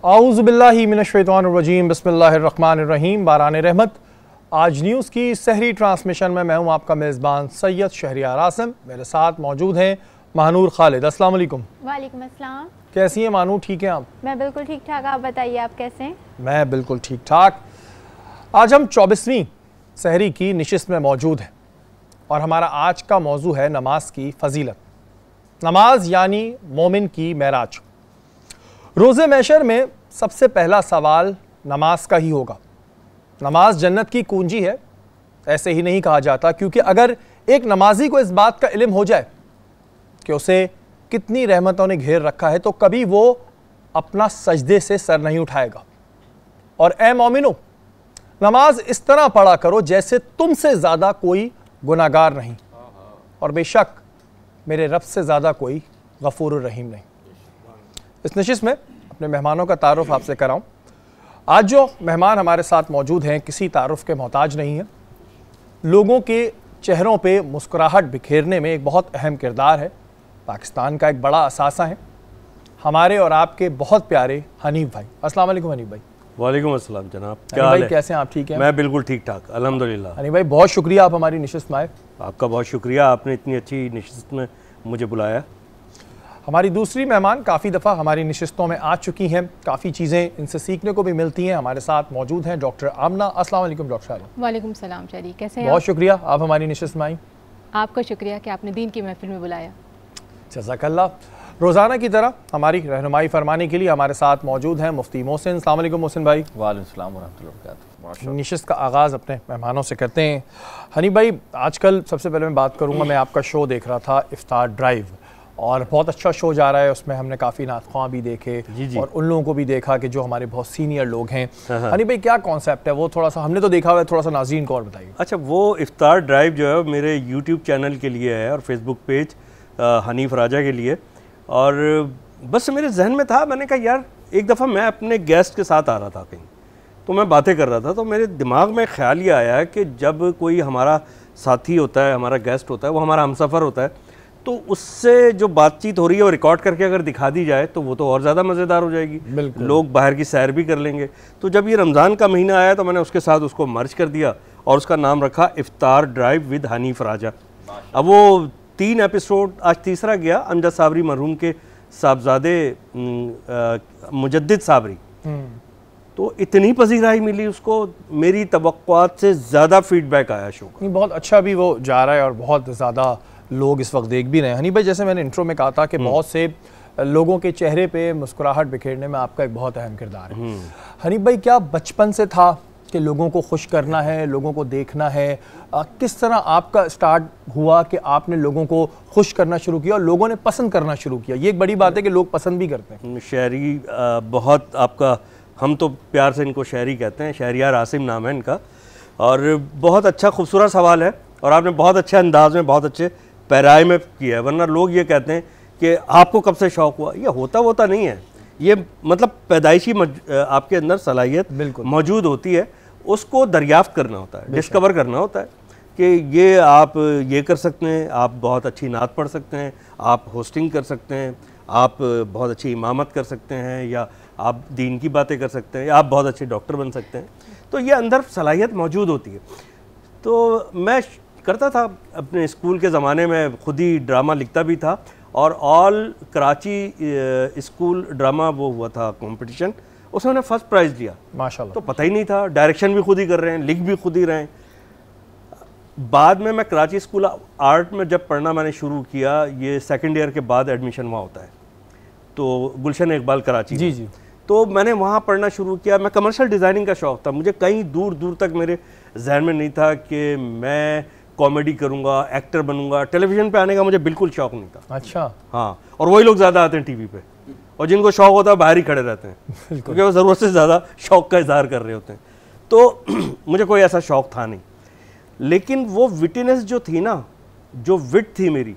आऊज़ुबिल्लाहि मिनश्शैतानिर्रजीम बिस्मिल्लाहिर्रहमानिर्रहीम। बारान रहमत। आज न्यूज़ की सहरी ट्रांसमिशन में मैं हूँ आपका मेज़बान सैयद शहरियार आसिम। मेरे साथ मौजूद हैं महानूर खालिद। अस्सलाम वालेकुम। वालेकुम अस्सलाम। कैसी हैं मानूर, ठीक हैं आप? मैं बिल्कुल ठीक ठाक, आप बताइए आप कैसे हैं? मैं बिल्कुल ठीक ठाक। आज हम 24वीं सहरी की निशिस्त में मौजूद हैं और हमारा आज का मौजू है नमाज की फजीलत। नमाज यानी मोमिन की मेराज। रोज़े महशर में सबसे पहला सवाल नमाज का ही होगा। नमाज जन्नत की कुंजी है, ऐसे ही नहीं कहा जाता, क्योंकि अगर एक नमाजी को इस बात का इल्म हो जाए कि उसे कितनी रहमतों ने घेर रखा है, तो कभी वो अपना सजदे से सर नहीं उठाएगा। और ए मोमिनो, नमाज इस तरह पढ़ा करो जैसे तुमसे ज़्यादा कोई गुनाहगार नहीं, और बेशक मेरे रब से ज़्यादा कोई गफूरुर रहीम नहीं। इस नशिस्त में अपने मेहमानों का तारुफ आपसे कराऊं। आज जो मेहमान हमारे साथ मौजूद हैं किसी तारुफ के मोहताज नहीं है। लोगों के चेहरों पे मुस्कुराहट बिखेरने में एक बहुत अहम किरदार है। पाकिस्तान का एक बड़ा असासा है हमारे और आपके बहुत प्यारे हनीफ भाई। अस्सलाम वालेकुम हनीफ भाई। वालेकुम अस्सलाम जनाब, क्या हाल है? कैसे हैं आप? ठीक हैं? मैं बिल्कुल ठीक ठाक अल्हम्दुलिल्लाह। हनीफ भाई बहुत शुक्रिया, आप हमारी निशिस्त में आए। आपका बहुत शुक्रिया, आपने इतनी अच्छी निशिस्त में मुझे बुलाया। हमारी दूसरी मेहमान काफ़ी दफ़ा हमारी निशिस्तों में आ चुकी हैं, काफ़ी चीज़ें इनसे सीखने को भी मिलती हैं। हमारे साथ मौजूद हैं डॉक्टर आमना। अस्सलाम वालेकुम डॉक्टर आमना। वालेकुम सलाम शरी, कैसे हैं? बहुत शुक्रिया, आप हमारी निशिस्त में आई। आपका शुक्रिया कि आपने दीन की महफिल में बुलाया। जज़ाकल्लाह। रोज़ाना की तरह हमारी रहनुमाई फरमाने के लिए हमारे साथ मौजूद हैं मुफ्ती मोहसिन। अस्सलाम वालेकुम मोहसिन भाई। वालेकुम सलाम वरहमतुल्लाहि वबरकातुहू। निशिस्त का आगाज़ अपने मेहमानों से करते हैं। हनीफ भाई, आजकल सबसे पहले मैं बात करूँगा, मैं आपका शो देख रहा था इफ्तार ड्राइव, और बहुत अच्छा शो जा रहा है। उसमें हमने काफ़ी नात-ख्वां भी देखे जी। और उन लोगों को भी देखा कि जो हमारे बहुत सीनियर लोग हैं। हनीफ भाई, क्या कॉन्सेप्ट है वो? थोड़ा सा हमने तो देखा हुआ है, थोड़ा सा नाज़रीन को और बताइए। अच्छा, वो इफ्तार ड्राइव जो है मेरे यूट्यूब चैनल के लिए है और फेसबुक पेज हनीफ राजा के लिए। और बस मेरे जहन में था, मैंने कहा यार एक दफ़ा मैं अपने गेस्ट के साथ आ रहा था कहीं, तो मैं बातें कर रहा था, तो मेरे दिमाग में ख्याल ये आया कि जब कोई हमारा साथी होता है, हमारा गेस्ट होता है, वो हमारा हमसफ़र होता है, तो उससे जो बातचीत हो रही है वो रिकॉर्ड करके अगर दिखा दी जाए तो वो तो और ज़्यादा मज़ेदार हो जाएगी। लोग बाहर की सैर भी कर लेंगे। तो जब ये रमज़ान का महीना आया तो मैंने उसके साथ उसको मर्ज कर दिया और उसका नाम रखा इफ्तार ड्राइव विद हनीफ राजा। अब वो 3 एपिसोड, आज तीसरा गया, अमजद साबरी मरहूम के साहबजादे मुजद्दिद साबरी। तो इतनी पसीराई मिली उसको, मेरी तवक्कुआत से ज़्यादा फीडबैक आया शो का। बहुत अच्छा भी वो जा रहा है और बहुत ज़्यादा लोग इस वक्त देख भी रहे हैं। हनीफ भाई, जैसे मैंने इंट्रो में कहा था कि बहुत से लोगों के चेहरे पे मुस्कुराहट बिखेरने में आपका एक बहुत अहम किरदार है। हनीफ भाई, क्या बचपन से था कि लोगों को खुश करना है, लोगों को देखना है? किस तरह आपका स्टार्ट हुआ कि आपने लोगों को खुश करना शुरू किया और लोगों ने पसंद करना शुरू किया? ये एक बड़ी बात है कि लोग पसंद भी करते हैं। शायरी बहुत आपका, हम तो प्यार से इनको शायरी कहते हैं, शहरियार आसिम नाम है इनका, और बहुत अच्छा खूबसूरत सवाल है और आपने बहुत अच्छे अंदाज में, बहुत अच्छे पैराए में किया है। वरना लोग ये कहते हैं कि आपको कब से शौक़ हुआ, ये होता नहीं है, ये मतलब पैदाइशी आपके अंदर सलाहियत मौजूद होती है, उसको दरियाफ्त करना होता है, डिस्कवर करना होता है कि ये आप ये कर सकते हैं, आप बहुत अच्छी नात पढ़ सकते हैं, आप होस्टिंग कर सकते हैं, आप बहुत अच्छी इमामत कर सकते हैं, या आप दीन की बातें कर सकते हैं, या आप बहुत अच्छे डॉक्टर बन सकते हैं। तो ये अंदर सलाहियत मौजूद होती है। तो मैं करता था अपने स्कूल के ज़माने में, खुद ही ड्रामा लिखता भी था, और ऑल कराची स्कूल ड्रामा वो हुआ था कंपटीशन, उसमें फर्स्ट प्राइज़ लिया माशाल्लाह। तो पता ही नहीं था, डायरेक्शन भी खुद ही कर रहे हैं, लिख भी खुद ही रहे हैं। बाद में मैं कराची स्कूल आर्ट में जब पढ़ना मैंने शुरू किया, ये सेकेंड ईयर के बाद एडमिशन वहाँ होता है, तो गुलशन इकबाल कराची। जी। तो मैंने वहाँ पढ़ना शुरू किया। मैं कमर्शियल डिज़ाइनिंग का शौक़ था, मुझे कहीं दूर दूर तक मेरे जहन में नहीं था कि मैं कॉमेडी करूँगा, एक्टर बनूंगा। टेलीविज़न पे आने का मुझे बिल्कुल शौक़ नहीं था। अच्छा। हाँ, और वही लोग ज़्यादा आते हैं टीवी पे, और जिनको शौक़ होता है बाहर ही खड़े रहते हैं क्योंकि वो ज़रूरत से ज़्यादा शौक़ का इजहार कर रहे होते हैं। तो मुझे कोई ऐसा शौक़ था नहीं, लेकिन वो विटिनेस जो थी ना, जो विट थी मेरी,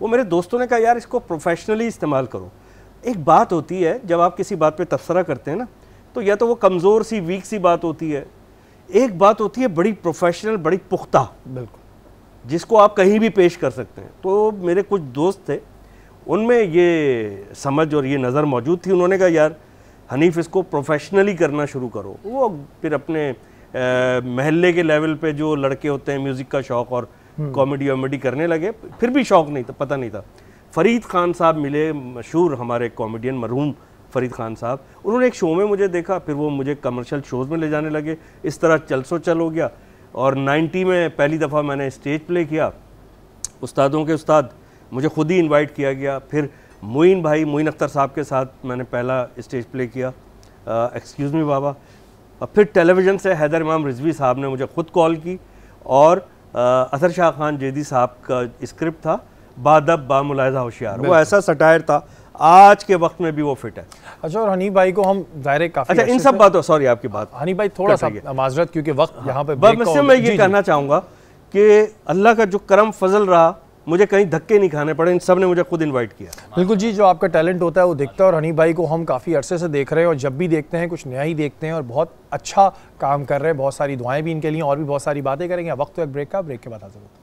वो मेरे दोस्तों ने कहा यार इसको प्रोफेशनली इस्तेमाल करो। एक बात होती है जब आप किसी बात पे तबसरा करते हैं ना, तो या तो वो कमज़ोर सी, वीक सी बात होती है, एक बात होती है बड़ी प्रोफेशनल, बड़ी पुख्ता, बिल्कुल, जिसको आप कहीं भी पेश कर सकते हैं। तो मेरे कुछ दोस्त थे, उनमें ये समझ और ये नज़र मौजूद थी। उन्होंने कहा यार हनीफ इसको प्रोफेशनली करना शुरू करो। वो फिर अपने महल्ले के लेवल पे जो लड़के होते हैं म्यूज़िक का शौक़ और कॉमेडी वॉमेडी करने लगे, फिर भी शौक़ नहीं था, पता नहीं था। फ़रीद ख़ान साहब मिले, मशहूर हमारे कॉमेडियन मरहूम फ़रीद ख़ान साहब, उन्होंने एक शो में मुझे देखा, फिर वो मुझे कमर्शियल शोज़ में ले जाने लगे। इस तरह चल सो चल हो गया। और 90 में पहली दफ़ा मैंने स्टेज प्ले किया, उस्तादों के उस्ताद, मुझे खुद ही इनवाइट किया गया। फिर मोइन अख्तर साहब के साथ मैंने पहला स्टेज प्ले किया, एक्सक्यूज़ मी बाबा। और फिर टेलीविज़न से हैदर इमाम रिजवी साहब ने मुझे ख़ुद कॉल की, और असर शाह खान जेदी साहब का स्क्रिप्ट था बादब बामुलाहिज़ा होशियार, वो ऐसा सटायर था, आज के वक्त में भी वो फिट है। अच्छा, और हनीफ भाई को हम ज़ाहिर काफ़ी, अच्छा इन सब बातों, सॉरी आपकी बात हनीफ भाई थोड़ा सा माजरत, क्योंकि वक्त यहाँ पे बस मैं ये कहना चाहूँगा कि अल्लाह का जो करम फजल रहा, मुझे कहीं धक्के नहीं खाने पड़े, इन सब ने मुझे खुद इनवाइट किया। बिल्कुल जी, जो आपका टैलेंट होता है वो दिखता है, और हनीफ भाई को हम काफ़ी अरसे से देख रहे हैं, और जब भी देखते हैं कुछ नया ही देखते हैं, और बहुत अच्छा काम कर रहे हैं। बहुत सारी दुआएं भी इनके लिए, और भी बहुत सारी बातें करेंगे। वक्त तो एक ब्रेक का, ब्रेक के बाद हाजिर होते हैं।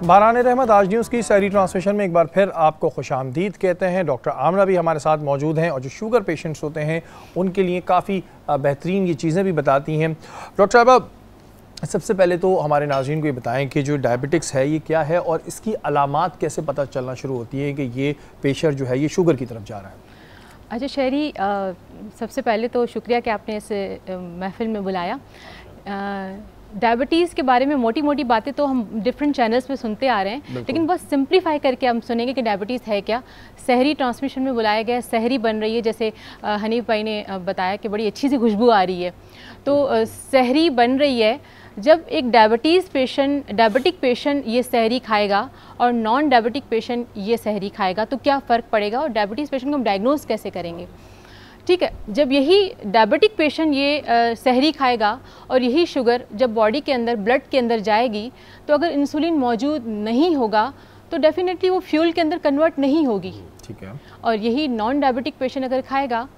बारान रहमत आज न्यूज़ की सहरी ट्रांसमिशन में एक बार फिर आपको खुशामदीद कहते हैं। डॉक्टर आमना भी हमारे साथ मौजूद हैं, और जो शुगर पेशेंट्स होते हैं उनके लिए काफ़ी बेहतरीन ये चीज़ें भी बताती हैं। डॉक्टर साहब, सबसे पहले तो हमारे नाज़रीन को ये बताएं कि जो डायबिटिक्स है ये क्या है, और इसकी अलामात कैसे पता चलना शुरू होती है कि ये पेशेंट जो है ये शुगर की तरफ जा रहा है। अच्छा शहरी, सबसे पहले तो शुक्रिया कि आपने इस महफिल में बुलाया। डायबिटीज़ के बारे में मोटी मोटी बातें तो हम डिफरेंट चैनल्स पे सुनते आ रहे हैं, लेकिन बहुत सिंप्लीफाई करके हम सुनेंगे कि डायबिटीज़ है क्या। सहरी ट्रांसमिशन में बुलाया गया, सहरी बन रही है, जैसे हनीफ भाई ने बताया कि बड़ी अच्छी सी खुशबू आ रही है, तो सहरी बन रही है। जब एक डायबिटिक पेशेंट ये सहरी खाएगा और नॉन डायबिटिक पेशेंट ये सहरी खाएगा तो क्या फ़र्क पड़ेगा, और डायबिटीज़ पेशेंट को हम डायग्नोज कैसे करेंगे। ठीक है, जब यही डायबिटिक पेशेंट ये सहरी खाएगा और यही शुगर जब बॉडी के अंदर, ब्लड के अंदर जाएगी, तो अगर इंसुलिन मौजूद नहीं होगा तो डेफिनेटली वो फ्यूल के अंदर कन्वर्ट नहीं होगी। ठीक है, और यही नॉन डायबिटिक पेशेंट अगर खाएगा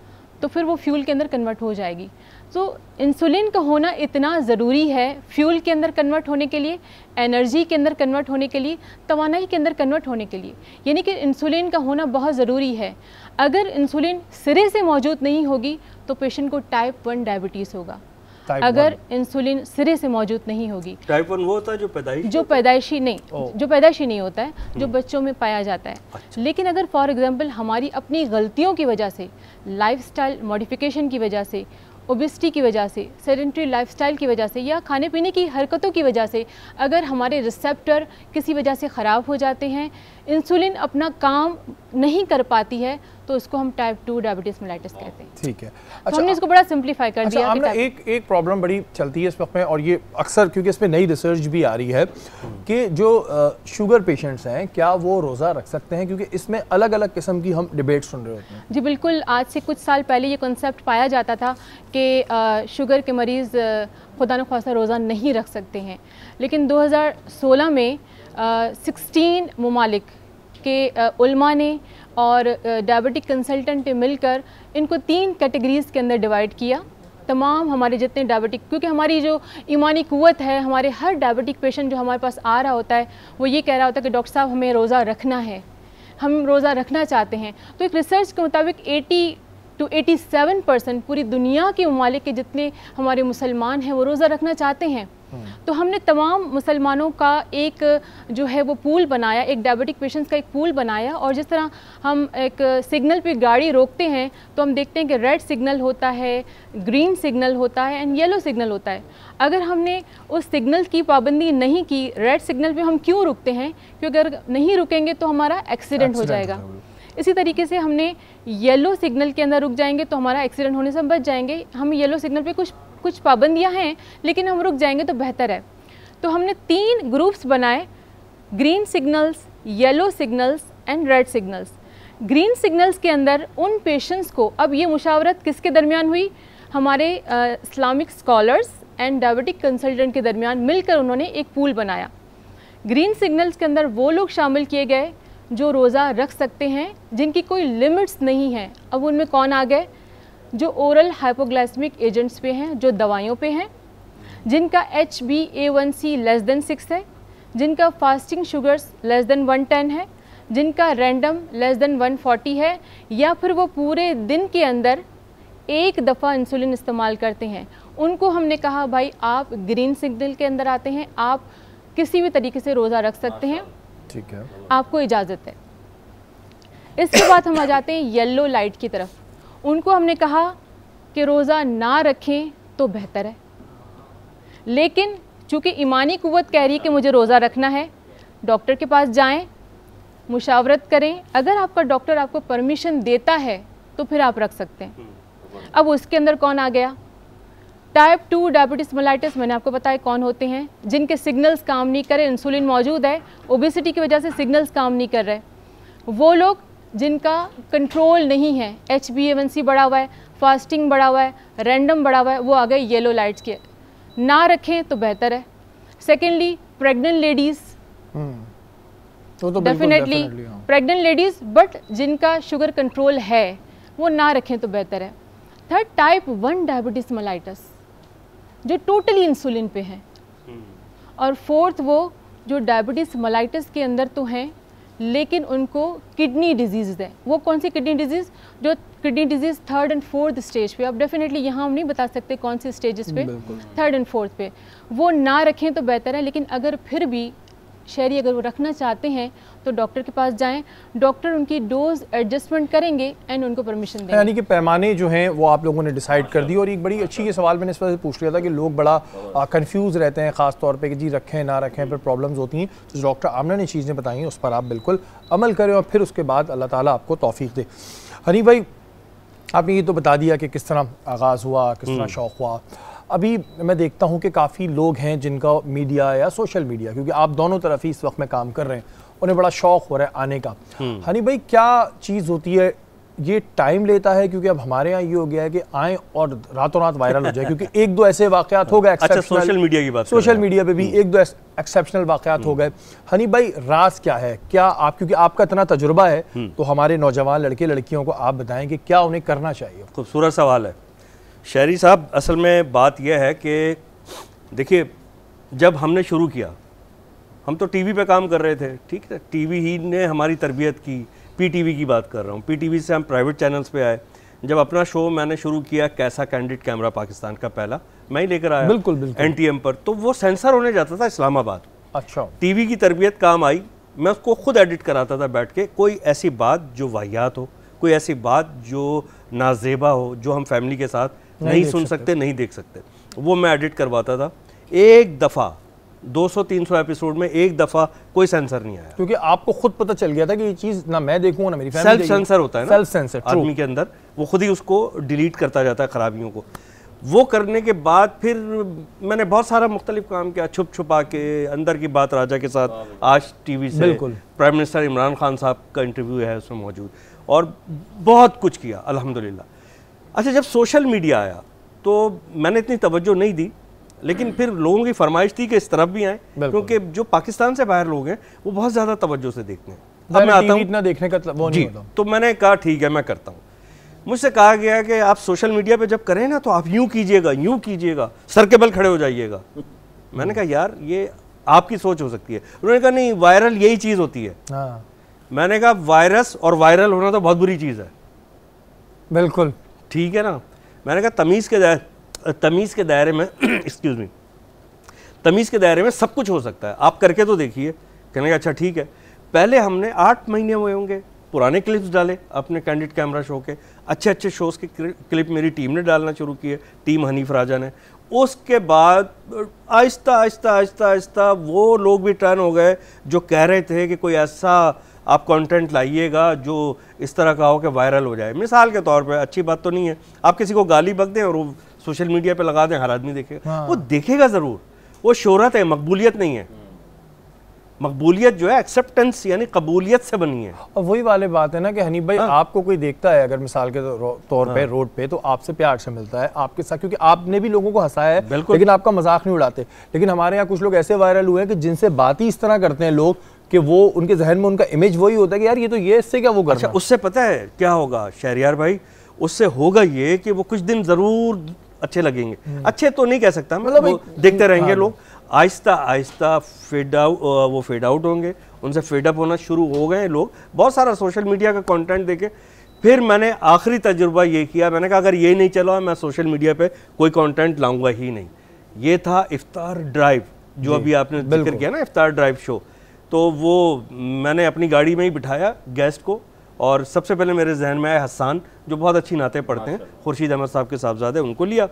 तो फिर वो फ्यूल के अंदर कन्वर्ट हो जाएगी। तो इंसुलिन का होना इतना ज़रूरी है फ्यूल के अंदर कन्वर्ट होने के लिए, एनर्जी के अंदर कन्वर्ट होने के लिए, तवानाई के अंदर कन्वर्ट होने के लिए, यानी कि इंसुलिन का होना बहुत ज़रूरी है। अगर इंसुलिन सिरे से मौजूद नहीं होगी तो पेशेंट को टाइप 1 डायबिटीज़ होगा। अगर इंसुलिन सिरे से मौजूद नहीं होगी, टाइप 1 वो होता है जो पैदाइशी नहीं होता है, जो बच्चों में पाया जाता है। अच्छा। लेकिन अगर फॉर एग्जांपल हमारी अपनी गलतियों की वजह से, लाइफस्टाइल मॉडिफिकेशन की वजह से, ओबेसिटी की वजह से, सेडेंटरी लाइफस्टाइल की वजह से, या खाने पीने की हरकतों की वजह से अगर हमारे रिसेप्टर किसी वजह से ख़राब हो जाते हैं, इंसुलिन अपना काम नहीं कर पाती है, तो उसको हम टाइप 2 डायबिटीज़ मेलाइटिस कहते हैं। ठीक है, अच्छा, तो हमने इसको बड़ा सिंप्लीफाई कर दिया। हमने एक प्रॉब्लम बड़ी चलती है इस वक्त में, और ये अक्सर क्योंकि इस पर नई रिसर्च भी आ रही है कि जो शुगर पेशेंट्स हैं क्या वो रोज़ा रख सकते हैं, क्योंकि इसमें अलग अलग किस्म की हम डिबेट सुन रहे होते हैं। जी बिल्कुल, आज से कुछ साल पहले ये कॉन्सेप्ट पाया जाता था कि शुगर के मरीज़ खुदा न ख्वास्ता रोज़ा नहीं रख सकते हैं, लेकिन 2016 में 16 ममालिक के उलमा ने और डायबिटिक कंसल्टेंट ने मिलकर इनको 3 कैटेगरीज़ के अंदर डिवाइड किया। तमाम हमारे जितने डायबिटिक, क्योंकि हमारी जो ईमानी कुव्वत है, हमारे हर डायबिटिक पेशेंट जो हमारे पास आ रहा होता है वो ये कह रहा होता है कि डॉक्टर साहब हमें रोज़ा रखना है, हम रोज़ा रखना चाहते हैं। तो एक रिसर्च के मुताबिक 80 to 87% पूरी दुनिया के ममालिक के जितने हमारे मुसलमान हैं वो रोज़ा रखना चाहते हैं। तो हमने तमाम मुसलमानों का एक जो है वो पूल बनाया, एक डायबिटिक पेशेंट्स का एक पूल बनाया, और जिस तरह हम एक सिग्नल पे गाड़ी रोकते हैं तो हम देखते हैं कि रेड सिग्नल होता है, ग्रीन सिग्नल होता है एंड येलो सिग्नल होता है। अगर हमने उस सिग्नल की पाबंदी नहीं की, रेड सिग्नल पे हम क्यों रुकते हैं, क्योंकि अगर नहीं रुकेंगे तो हमारा एक्सीडेंट हो जाएगा। इसी तरीके से हमने येलो सिग्नल के अंदर रुक जाएंगे तो हमारा एक्सीडेंट होने से बच जाएंगे। हम येलो सिग्नल पे कुछ पाबंदियां हैं, लेकिन हम रुक जाएंगे तो बेहतर है। तो हमने 3 ग्रुप्स बनाए, green signals, yellow signals and red signals. Green signals के अंदर उन पेशेंट्स को, अब ये मुशावरत किसके दरमियान हुई, हमारे Islamic scholars and diabetic consultant के दरमियान मिलकर उन्होंने एक पूल बनाया। ग्रीन सिग्नल्स के अंदर वो लोग शामिल किए गए जो रोज़ा रख सकते हैं, जिनकी कोई लिमिट्स नहीं है। अब उनमें कौन आ गए, जो ओरल हाइपोग्लाइसेमिक एजेंट्स पे हैं, जो दवाइयों पे हैं, जिनका HbA1c लेस देन 6 है, जिनका फास्टिंग शुगर्स लेस देन 110 है, जिनका रैंडम लेस देन 140 है, या फिर वो पूरे दिन के अंदर एक दफ़ा इंसुलिन इस्तेमाल करते हैं, उनको हमने कहा भाई आप ग्रीन सिग्नल के अंदर आते हैं, आप किसी भी तरीके से रोज़ा रख सकते हैं, ठीक है, आपको इजाज़त है। इसके बाद हम आ जाते हैं येलो लाइट की तरफ। उनको हमने कहा कि रोज़ा ना रखें तो बेहतर है, लेकिन चूँकि ईमानी कुव्वत कह रही है कि मुझे रोज़ा रखना है, डॉक्टर के पास जाएं, मुशावरत करें। अगर आपका डॉक्टर आपको परमिशन देता है तो फिर आप रख सकते हैं। अब उसके अंदर कौन आ गया? टाइप 2 डायबिटीज़ मेलाइटिस, मैंने आपको बताया कौन होते हैं, जिनके सिग्नल्स काम नहीं कर रहे, इंसुलिन मौजूद है, ओबेसिटी की वजह से सिग्नल्स काम नहीं कर रहे, वो लोग जिनका कंट्रोल नहीं है, HbA1c बढ़ा हुआ है, फास्टिंग बढ़ा हुआ है, रैंडम बढ़ा हुआ है, वो आ गए येलो लाइट्स के। ना रखें तो बेहतर है। Secondly pregnant ladies, definitely pregnant ladies but जिनका शुगर कंट्रोल है, वो ना रखें तो बेहतर है। थर्ड टाइप 1 डायबिटीज़ मेलाइटिस, जो टोटली इंसुलिन पे हैं, और फोर्थ वो जो डायबिटीज़ मेलाइटिस के अंदर तो हैं लेकिन उनको किडनी डिजीज़ है। वो कौन सी किडनी डिजीज़? जो kidney disease 3rd and 4th stage पे, अब डेफिनेटली यहाँ हम नहीं बता सकते कौन सी स्टेजेस पे, 3rd एंड 4th पे, वो ना रखें तो बेहतर है। लेकिन अगर फिर भी शहरी अगर वो रखना चाहते हैं तो डॉक्टर के पास जाएं, डॉक्टर उनकी डोज एडजस्टमेंट करेंगे एंड उनको परमिशन देंगे। यानी कि पैमाने जो हैं वो आप लोगों ने डिसाइड कर दी। और एक बड़ी अच्छी ये सवाल मैंने इस वजह से पूछ लिया था कि लोग बड़ा कंफ्यूज रहते हैं, ख़ास तौर पे कि जी रखें ना रखें, फिर प्रॉब्लम्स होती हैं। तो डॉक्टर आमना ने चीज़ें बताई हैं उस पर आप बिल्कुल अमल करें और फिर उसके बाद अल्लाह ताला आपको तौफीक दे। हनी भाई, आपने ये तो बता दिया कि किस तरह आगाज़ हुआ, किस तरह शौक़ हुआ। अभी मैं देखता हूँ कि काफ़ी लोग हैं जिनका मीडिया या सोशल मीडिया, क्योंकि आप दोनों तरफ ही इस वक्त में काम कर रहे हैं, उन्हें बड़ा शौक़ हो रहा है आने का। हनी भाई, क्या चीज़ होती है, ये टाइम लेता है? क्योंकि अब हमारे यहाँ ये हो गया है कि आएँ और रातों रात वायरल हो जाए, क्योंकि एक दो ऐसे वाक़यात हो गए। अच्छा, सोशल मीडिया की बात, सोशल मीडिया पे भी एक दो एक्सेप्शनल वाक़यात हो गए। हनी भाई, राज क्या है? क्या आप, क्योंकि आपका इतना तजुर्बा है, तो हमारे नौजवान लड़के लड़कियों को आप बताएं कि क्या उन्हें करना चाहिए। खूबसूरत सवाल है शहरी साहब। असल में बात यह है कि देखिए, जब हमने शुरू किया, हम तो टीवी पे काम कर रहे थे, ठीक है, टीवी ही ने हमारी तरबियत की। पीटीवी की बात कर रहा हूँ, पीटीवी से हम प्राइवेट चैनल्स पे आए। जब अपना शो मैंने शुरू किया, कैसा कैंडिड कैमरा, पाकिस्तान का पहला मैं ही लेकर आया, बिल्कुल बिल्कुल NTM पर, तो वो सेंसर होने जाता था इस्लामाबाद। अच्छा, टीवी की तरबियत काम आई, मैं उसको खुद एडिट कराता था बैठ के। कोई ऐसी बात जो वाहियात हो, कोई ऐसी बात जो नाजेबा हो, जो हम फैमिली के साथ नहीं सुन सकते, नहीं देख सकते, वो मैं एडिट करवाता था। एक दफ़ा 200-300 एपिसोड में एक दफ़ा कोई सेंसर नहीं आया, क्योंकि आपको खुद पता चल गया था कि ये चीज़ ना मैं देखूँ ना मेरी फैमिली। सेल्फ सेंसर होता है ना, सेल्फ सेंसर आदमी के अंदर, वो खुद ही उसको डिलीट करता जाता है खराबियों को। वो करने के बाद फिर मैंने बहुत सारा मुख्तलिफ काम किया, छुप छुपा के। अंदर की बात राजा के साथ आज टीवी से, प्राइम मिनिस्टर इमरान खान साहब का इंटरव्यू है उसमें मौजूद, और बहुत कुछ किया अल्हम्दुलिल्लाह। अच्छा, जब सोशल मीडिया आया तो मैंने इतनी तवज्जो नहीं दी, लेकिन फिर लोगों की फरमाइश थी कि इस तरफ भी आए, क्योंकि जो पाकिस्तान से बाहर लोग हैं वो बहुत ज़्यादा तवज्जो से देखते हैं। अब मैं आता हूँ, इतना देखने का वो नहीं होता। तो मैंने कहा ठीक है, मैं करता हूँ। मुझसे कहा गया कि आप सोशल मीडिया पे जब करें ना तो आप यूँ कीजिएगा, सर के बल खड़े हो जाइएगा। मैंने कहा यार ये आपकी सोच हो सकती है। उन्होंने कहा नहीं, वायरल यही चीज़ होती है। मैंने कहा वायरस और वायरल होना तो बहुत बुरी चीज़ है। बिल्कुल ठीक है ना। मैंने कहा तमीज़ के दायरे में एक्सक्यूज़ मी, तमीज़ के दायरे में सब कुछ हो सकता है, आप करके तो देखिए। कहने का अच्छा ठीक है। पहले हमने 8 महीने हुए होंगे, पुराने क्लिप्स डाले अपने कैंडिड कैमरा शो के, अच्छे शोज़ के क्लिप मेरी टीम ने डालना शुरू किए, टीम हनीफ राजा ने। उसके बाद आहिस्ता वो लोग भी टर्न हो गए जो कह रहे थे कि कोई ऐसा आप कंटेंट लाइएगा जो इस तरह का हो कि वायरल हो जाए। मिसाल के तौर पे, अच्छी बात तो नहीं है, आप किसी को गाली बक दें और वो सोशल मीडिया पे लगा दें, हर आदमी देखेगा। वो देखेगा ज़रूर, वो शोहरत है, मकबूलियत नहीं है। मकबूलियत जो है एक्सेप्टेंस यानी कबूलियत से बनी है। और वही वाली बात है ना कि हनीफ भाई, आपको कोई देखता है अगर मिसाल के तौर पे रोड पे, तो आपसे प्यार से मिलता है आपके साथ, क्योंकि आपने भी लोगों को हंसाया है, लेकिन आपका मजाक नहीं उड़ाते। लेकिन हमारे यहाँ कुछ लोग ऐसे वायरल हुए हैं कि जिनसे बात ही इस तरह करते हैं लोग कि वो उनके जहन में उनका इमेज वही होता है कि यार ये तो ये इससे क्या वो करना। अच्छा, उससे पता है क्या होगा शहरियार भाई, उससे होगा ये कि वो कुछ दिन ज़रूर अच्छे लगेंगे। अच्छे तो नहीं कह सकता, मतलब देखते रहेंगे लोग, आहिस्ता आहिस्ता फेड आउट होंगे, उनसे फेड अप होना शुरू हो गए लोग। बहुत सारा सोशल मीडिया का कंटेंट देखे, फिर मैंने आखिरी तजुर्बा ये किया, मैंने कहा अगर ये नहीं चला मैं सोशल मीडिया पे कोई कंटेंट लाऊंगा ही नहीं। ये था इफ्तार ड्राइव, जो अभी आपने जिक्र किया ना, इफ्तार ड्राइव शो। तो वो मैंने अपनी गाड़ी में ही बिठाया गेस्ट को, और सबसे पहले मेरे जहन में आया हसन, जो बहुत अच्छी नाते पढ़ते हैं, खुर्शीद अहमद साहब के साहबजादे, उनको लिया।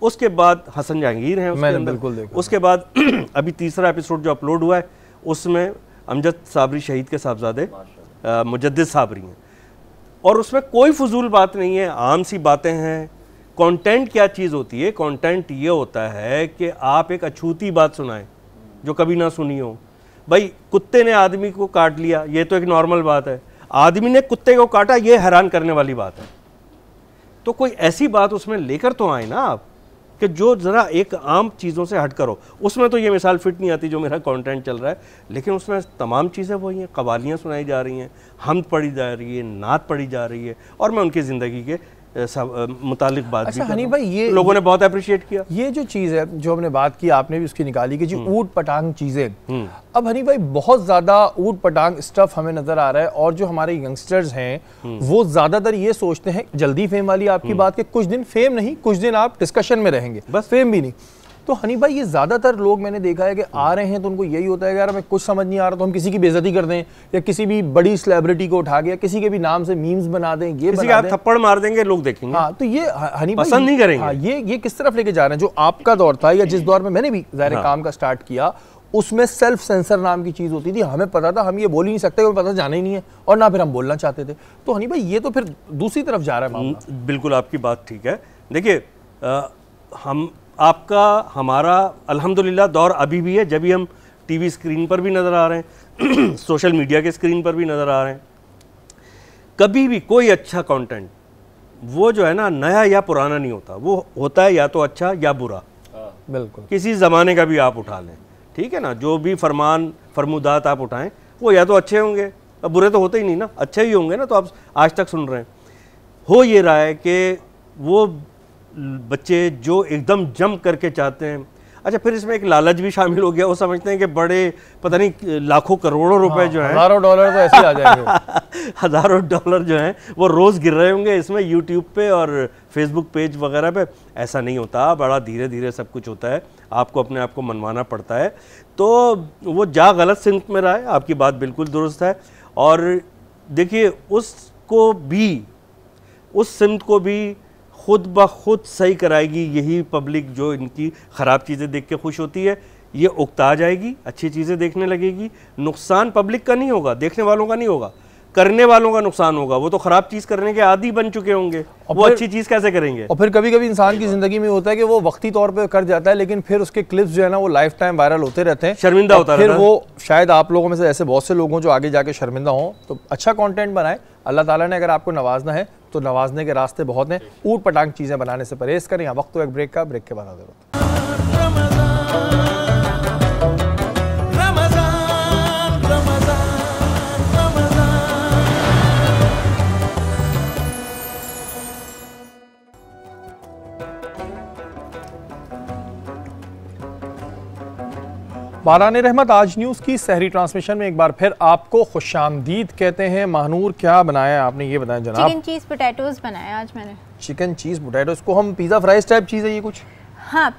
उसके बाद हसन जहांगीर हैं उसके अंदर। उसके बाद अभी तीसरा एपिसोड जो अपलोड हुआ है उसमें अमजद साबरी शहीद के साहबजादे मुजद्दिद साबरी हैं, और उसमें कोई फजूल बात नहीं है, आम सी बातें हैं। कंटेंट क्या चीज़ होती है? कंटेंट ये होता है कि आप एक अछूती बात सुनाएं जो कभी ना सुनी हो। भाई कुत्ते ने आदमी को काट लिया, ये तो एक नॉर्मल बात है। आदमी ने कुत्ते को काटा, ये हैरान करने वाली बात है। तो कोई ऐसी बात उसमें लेकर तो आए ना आप, कि जो ज़रा एक आम चीज़ों से हट करो। उसमें तो ये मिसाल फिट नहीं आती जो मेरा कंटेंट चल रहा है, लेकिन उसमें तमाम चीज़ें वही हैं। कवालियाँ सुनाई जा रही हैं, हमद पढ़ी जा रही है, नात पढ़ी जा रही है, और मैं उनकी ज़िंदगी के मुतालिक बात अच्छा हनी भाई, ये लोगों ने बहुत अप्रिशिएट किया। ये जो चीज़ है जो हमने बात की, आपने भी उसकी निकाली कि जो ऊट पटांग चीज़ें, अब हनी भाई बहुत ज़्यादा ऊट पटांग स्टफ हमें नज़र आ रहा है, और जो हमारे यंगस्टर्स हैं वो ज़्यादातर ये सोचते हैं, जल्दी फेम वाली आपकी बात, कि कुछ दिन फेम नहीं, कुछ दिन आप डिस्कशन में रहेंगे, बस फेम भी नहीं। तो हनी भाई ये ज़्यादातर लोग मैंने देखा है कि आ रहे हैं तो उनको यही होता है कि यार हमें कुछ समझ नहीं आ रहा तो हम किसी की बेइज्जती कर दें, या किसी भी बड़ी सेलिब्रिटी को उठा के किसी के भी नाम से मीम्स बना दें, ये किसी का थप्पड़ मार देंगे, लोग देखेंगे। हाँ, तो ये हनी भाई पसंद नहीं करेंगे। हाँ, ये किस तरफ लेके जा रहे हैं? जो आपका दौर था, या जिस दौर में मैंने भी ज़ाहिर काम का स्टार्ट किया, उसमें सेल्फ सेंसर नाम की चीज़ होती थी। हमें पता था हम ये बोल ही नहीं सकते, हमें पता जाना ही नहीं है, और ना फिर हम बोलना चाहते थे। तो हनी भाई ये तो फिर दूसरी तरफ जा रहा है मामला। बिल्कुल आपकी बात ठीक है। देखिए आपका हमारा अल्हम्दुलिल्लाह दौर अभी भी है, जब भी हम टीवी स्क्रीन पर भी नज़र आ रहे हैं सोशल मीडिया के स्क्रीन पर भी नज़र आ रहे हैं। कभी भी कोई अच्छा कंटेंट वो जो है ना, नया या पुराना नहीं होता, वो होता है या तो अच्छा या बुरा। बिल्कुल, किसी ज़माने का भी आप उठा लें, ठीक है ना, जो भी फरमुदात आप उठाएं वो या तो अच्छे होंगे, अब बुरे तो होते ही नहीं ना, अच्छे ही होंगे ना, तो आप आज तक सुन रहे हैं। हो ये रहा है कि वो बच्चे जो एकदम जंप करके चाहते हैं, अच्छा फिर इसमें एक लालच भी शामिल हो गया, वो समझते हैं कि बड़े पता नहीं लाखों करोड़ों रुपए जो हैं, हज़ारों डॉलर तो ऐसे ही आ जाएंगे हज़ारों डॉलर जो हैं वो रोज़ गिर रहे होंगे इसमें, यूट्यूब पे और फेसबुक पेज वगैरह पे। ऐसा नहीं होता, बड़ा धीरे धीरे सब कुछ होता है, आपको अपने आप को मनवाना पड़ता है। तो वो जा गलत सिमत में रहा है, आपकी बात बिल्कुल दुरुस्त है। और देखिए उसको भी, उस सिमत को भी खुद ब खुद सही कराएगी यही पब्लिक, जो इनकी ख़राब चीज़ें देख के खुश होती है। ये उकता जाएगी, अच्छी चीज़ें देखने लगेगी। नुकसान पब्लिक का नहीं होगा, देखने वालों का नहीं होगा, करने वालों का नुकसान होगा। वो तो ख़राब चीज़ करने के आदी बन चुके होंगे, वो अच्छी चीज़ कैसे करेंगे? और फिर कभी कभी इंसान की ज़िंदगी में होता है कि वो वक्ती तौर पे कर जाता है, लेकिन फिर उसके क्लिप्स जो है ना वो लाइफ टाइम वायरल होते रहते हैं, शर्मिंदा होता है। फिर वो शायद आप लोगों में से ऐसे बहुत से लोग हों जो आगे जाके शर्मिंदा हों। तो अच्छा कंटेंट बनाएं, अल्लाह ताला ने अगर आपको नवाजना है तो नवाजने के रास्ते बहुत हैं। ऊट पटांग चीज़ें बनाने से परहेज़ करें। यहाँ वक्त तो एक ब्रेक का, ब्रेक के बाद हाजिर होते हैं। बारान रहमत आज न्यूज़ की सहरी ट्रांसमिशन में एक बार फिर आपको खुशामदीद कहते हैं। महानूर क्या बनाया आपने, ये बताएं जनाब। चिकन चीज़ पोटैटोज़ बनाया आज मैंने। चिकन चीज़ पोटैटोज़ को हम पिज़्ज़ा फ्राइज टाइप चीज़ है ये कुछ? हाँ,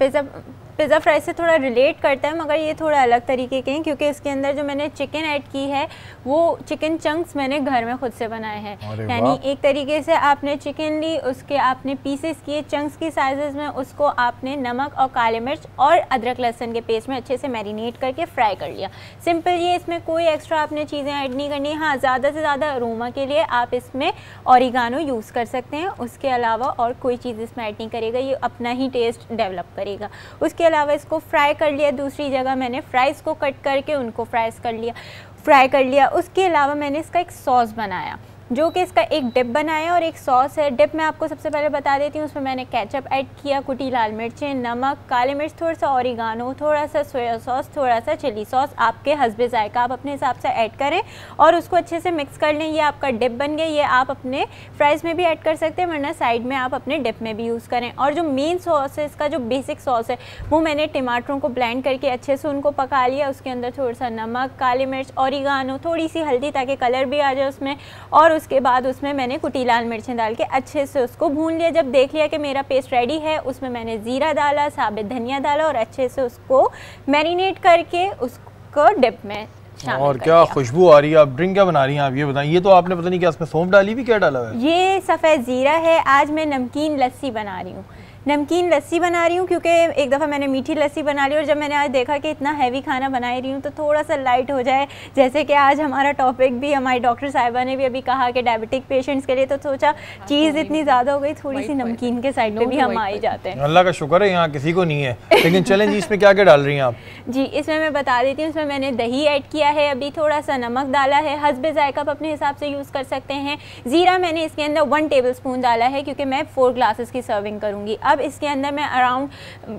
पिज़्ज़ा फ्राई से थोड़ा रिलेट करता है, मगर ये थोड़ा अलग तरीके के हैं, क्योंकि इसके अंदर जो मैंने चिकन ऐड की है वो चिकन चंक्स मैंने घर में खुद से बनाए हैं। यानी एक तरीके से आपने चिकन ली, उसके आपने पीसेस किए चंक्स की साइजेस में, उसको आपने नमक और काले मिर्च और अदरक लहसुन के पेस्ट में अच्छे से मैरिनेट करके फ्राई कर लिया। सिंपल, ये इसमें कोई एक्स्ट्रा आपने चीज़ें ऐड नहीं करनी। हाँ, ज़्यादा से ज़्यादा अरोमा के लिए आप इसमें ऑरिगानो यूज़ कर सकते हैं, उसके अलावा और कोई चीज़ इसमें ऐड नहीं करेगा, ये अपना ही टेस्ट डेवलप करेगा। उसके अलावा इसको फ्राई कर लिया। दूसरी जगह मैंने फ्राइज़ को कट करके उनको फ्राई कर लिया। उसके अलावा मैंने इसका एक सॉस बनाया। जो कि इसका एक डिप बनाया और एक सॉस है। डिप मैं आपको सबसे पहले बता देती हूँ, उसमें मैंने केचप ऐड किया, कुटी लाल मिर्चें, नमक, काली मिर्च, थोड़ा सा ऑरिगानो, थोड़ा सा सोया सॉस, थोड़ा सा चिली सॉस, आपके हस्बे जायका आप अपने हिसाब से ऐड करें और उसको अच्छे से मिक्स कर लें। ये आपका डिप बन गया। ये आप अपने फ्राइज़ में भी ऐड कर सकते हैं, वरना साइड में आप अपने डिप में भी यूज़ करें। और जो मेन सॉस है, इसका जो बेसिक सॉस है, वो मैंने टमाटरों को ब्लेंड करके अच्छे से उनको पका लिया। उसके अंदर थोड़ा सा नमक, काली मिर्च, ऑरिगानो, थोड़ी सी हल्दी ताकि कलर भी आ जाए उसमें, और उसके बाद उसमें मैंने कुटी लाल मिर्चें डाल के अच्छे से उसको भून लिया। जब देख लिया कि मेरा पेस्ट रेडी है, उसमें मैंने ज़ीरा डाला, साबित धनिया डाला और अच्छे से उसको मैरिनेट करके उसको डिप में शामिल और कर क्या दिया। खुशबू आ रही है। आप ड्रिंक क्या बना रही हैं आप ये बताएं। ये तो आपने पता नहीं क्या इसमें सौंफ डाली भी, क्या डाला है? ये सफ़ेद ज़ीरा है। आज मैं नमकीन लस्सी बना रही हूँ। नमकीन लस्सी बना रही हूँ क्योंकि एक दफ़ा मैंने मीठी लस्सी बना ली और जब मैंने आज देखा कि इतना हैवी खाना बना ही रही हूँ तो थोड़ा सा लाइट हो जाए। जैसे कि आज हमारा टॉपिक भी, हमारी डॉक्टर साहिबा ने भी अभी कहा कि डायबिटिक पेशेंट्स के लिए, तो सोचा चीज़ इतनी ज़्यादा हो गई, थोड़ी सी नमकीन के साइड पे भी हम आ ही जाते हैं। अल्लाह का शुक्र है यहाँ किसी को नहीं है। लेकिन चलें जी, इसमें क्या क्या डाल रही हैं आप? जी, इसमें मैं बता देती हूँ। इसमें मैंने दही ऐड किया है, अभी थोड़ा सा नमक डाला है, हस्बे जायका आप अपने हिसाब से यूज़ कर सकते हैं। ज़ीरा मैंने इसके अंदर 1 टेबलस्पून डाला है क्योंकि मैं 4 ग्लासेस की सर्विंग करूँगी। अब इसके अंदर मैं अराउंड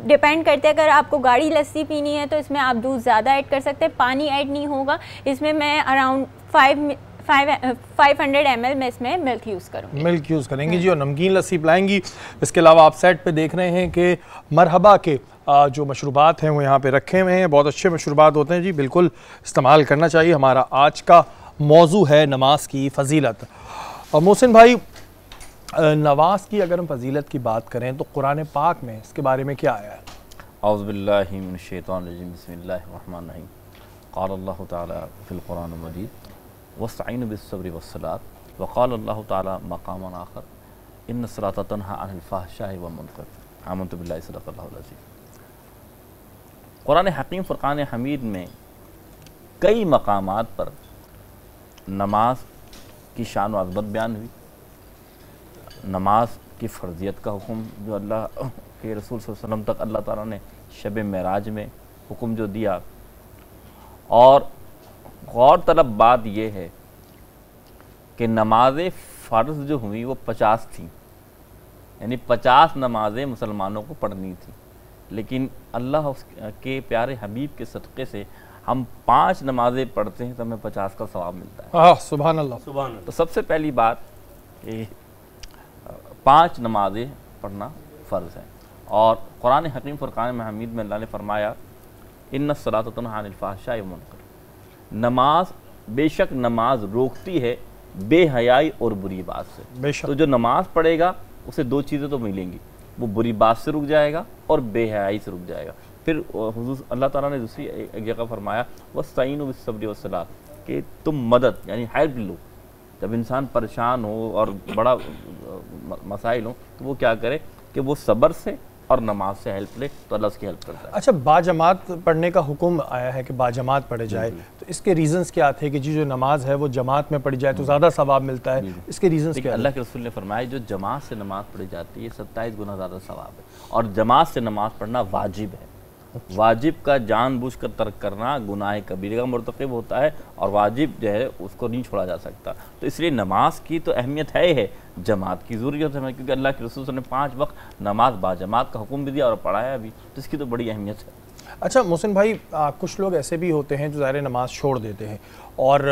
डिपेंड करते हैं, अगर आपको गाढ़ी लस्सी पीनी है तो इसमें आप दूध ज़्यादा ऐड कर सकते हैं, पानी ऐड नहीं होगा। इसमें मैं अराउंड 500 ml में इसमें मिल्क यूज़ करूँगी। मिल्क यूज़ करेंगी जी और नमकीन लस्सी पिलाएंगी। इसके अलावा आप सेट पे देख रहे हैं कि मरहबा के जो मशरूबात हैं वो यहाँ पे रखे हुए हैं। बहुत अच्छे मशरूबात होते हैं जी, बिल्कुल इस्तेमाल करना चाहिए। हमारा आज का मौजू है नमाज की फजीलत। और मोहसिन भाई, नमाज की अगर हम फजीलत की बात करें तो कुरान पाक में इसके बारे में क्या आया है? औज़ुबिल्लाहि मिनश्शैतानिर्रजीम, बिस्मिल्लाहिर्रहमानिर्रहीम। क़ाल अल्लाहु तआला फ़िल क़ुरानिल मजीद वस्तईनु बिस्सब्रि वस्सलात व क़ाल अल्लाहु तआला मक़ामन आख़र इन्नस्सलाता तन्हा अनिल फ़हशाइ वल मुनकर। आमन्तु बिल्लाहि सदक़ल्लाहुल अज़ीम। कुरान हकीम फ़ुरक़ान हमीद में कई मकामात पर नमाज की शान व अज़मत बयान हुई। नमाज की फ़र्ज़ियत का हुक्म जो अल्लाह के रसूल सल्लल्लाहु अलैहि वसल्लम तक अल्लाह ताला ने शब मेराज में हुक्म जो दिया। और गौर तलब बात यह है कि नमाज़ें फ़र्ज़ जो हुई वो 50 थी, यानी 50 नमाज़ें मुसलमानों को पढ़नी थी। लेकिन अल्लाह के प्यारे हबीब के सदक़े से हम 5 नमाज़ें पढ़ते हैं तो हमें 50 का सवाब मिलता है। सुभान अल्लाह, सुभान अल्लाह। तो सबसे पहली बात कि 5 नमाज़ें पढ़ना फ़र्ज़ है। और कुरान हकीम फ़ुरक़ान हमीद में अल्लाह ने फरमाया इन्नस्सलाता तन्हा अनिल फ़हशाइ वल मुनकर। नमाज, बेशक नमाज रोकती है बेहयाई और बुरी बात से। तो जो नमाज पढ़ेगा उसे 2 चीज़ें तो मिलेंगी, वो बुरी बात से रुक जाएगा और बेहयाई से रुक जाएगा। फिर हुज़ूर अल्लाह ताला ने दूसरी एक जगह फरमाया वस्तईनु बिस्सब्रि वस्सलात, कि तुम मदद यानी हेल्प लो। जब इंसान परेशान हो और बड़ा मसाइल हो तो वो क्या करे कि वो सब्र से और नमाज से हेल्प ले, तो अल्लाह उसकी हेल्प करता है। अच्छा, बाजमात पढ़ने का हुक्म आया है कि बाजमात पढ़े जाए, तो इसके रीजंस क्या थे कि जी जो नमाज है वो जमात में पढ़ी जाए तो ज़्यादा सवाब मिलता है? इसके रीजंस क्या? अल्लाह के रसूल ने फरमाया जो जमात से नमाज पढ़ी जाती है 27 गुना ज़्यादा सवाब है। और जमात से नमाज पढ़ना वाजिब है। वाजिब का जानबूझकर तर्क करना गुनाह कबीरे का मर्तकब होता है और वाजिब जो है उसको नहीं छोड़ा जा सकता। तो इसलिए नमाज की तो अहमियत है, जमात की ज़रूरत है, क्योंकि अल्लाह के रसूल ने 5 वक्त नमाज बाजमात का हुक्म भी दिया और पढ़ाया भी, तो इसकी तो बड़ी अहमियत है। अच्छा मोहसिन भाई, कुछ लोग ऐसे भी होते हैं जो ज़ाहिर नमाज छोड़ देते हैं और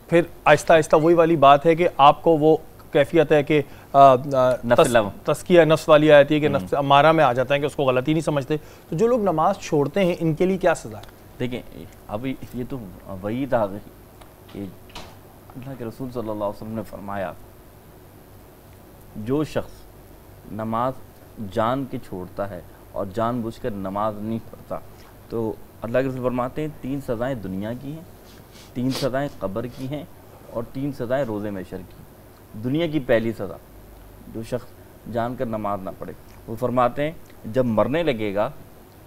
फिर आहिस्ता आहिस्ता वही वाली बात है कि आपको वो कैफियत है कि तस्किया नफ्स वाली आती है कि नफ्स अमारा में आ जाता है कि उसको गलती नहीं समझते। तो जो लोग नमाज छोड़ते हैं इनके लिए क्या सज़ा है? देखिए, अभी ये तो वही था कि अल्लाह के रसूल सल्लल्लाहु अलैहि वसल्लम ने फरमाया जो शख्स नमाज जान के छोड़ता है और जानबूझकर नमाज नहीं पढ़ता तो अल्लाह के रसूल फरमाते हैं 3 सज़ाएँ दुनिया की हैं, 3 सज़ाएँ कब्र की हैं और 3 सज़ाएँ रोज़े महशर की। दुनिया की पहली सज़ा, जो शख्स जानकर नमाज ना पढ़े, वो फरमाते हैं जब मरने लगेगा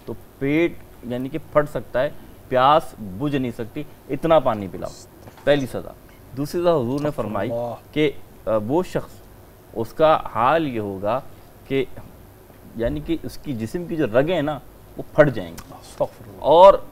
तो पेट यानी कि फट सकता है, प्यास बुझ नहीं सकती, इतना पानी पिलाओ, पहली सज़ा। दूसरी सज़ा हुजूर ने फरमाई कि वो शख्स, उसका हाल ये होगा कि यानी कि उसकी जिस्म की जो रगें हैं ना वो फट जाएंगी। और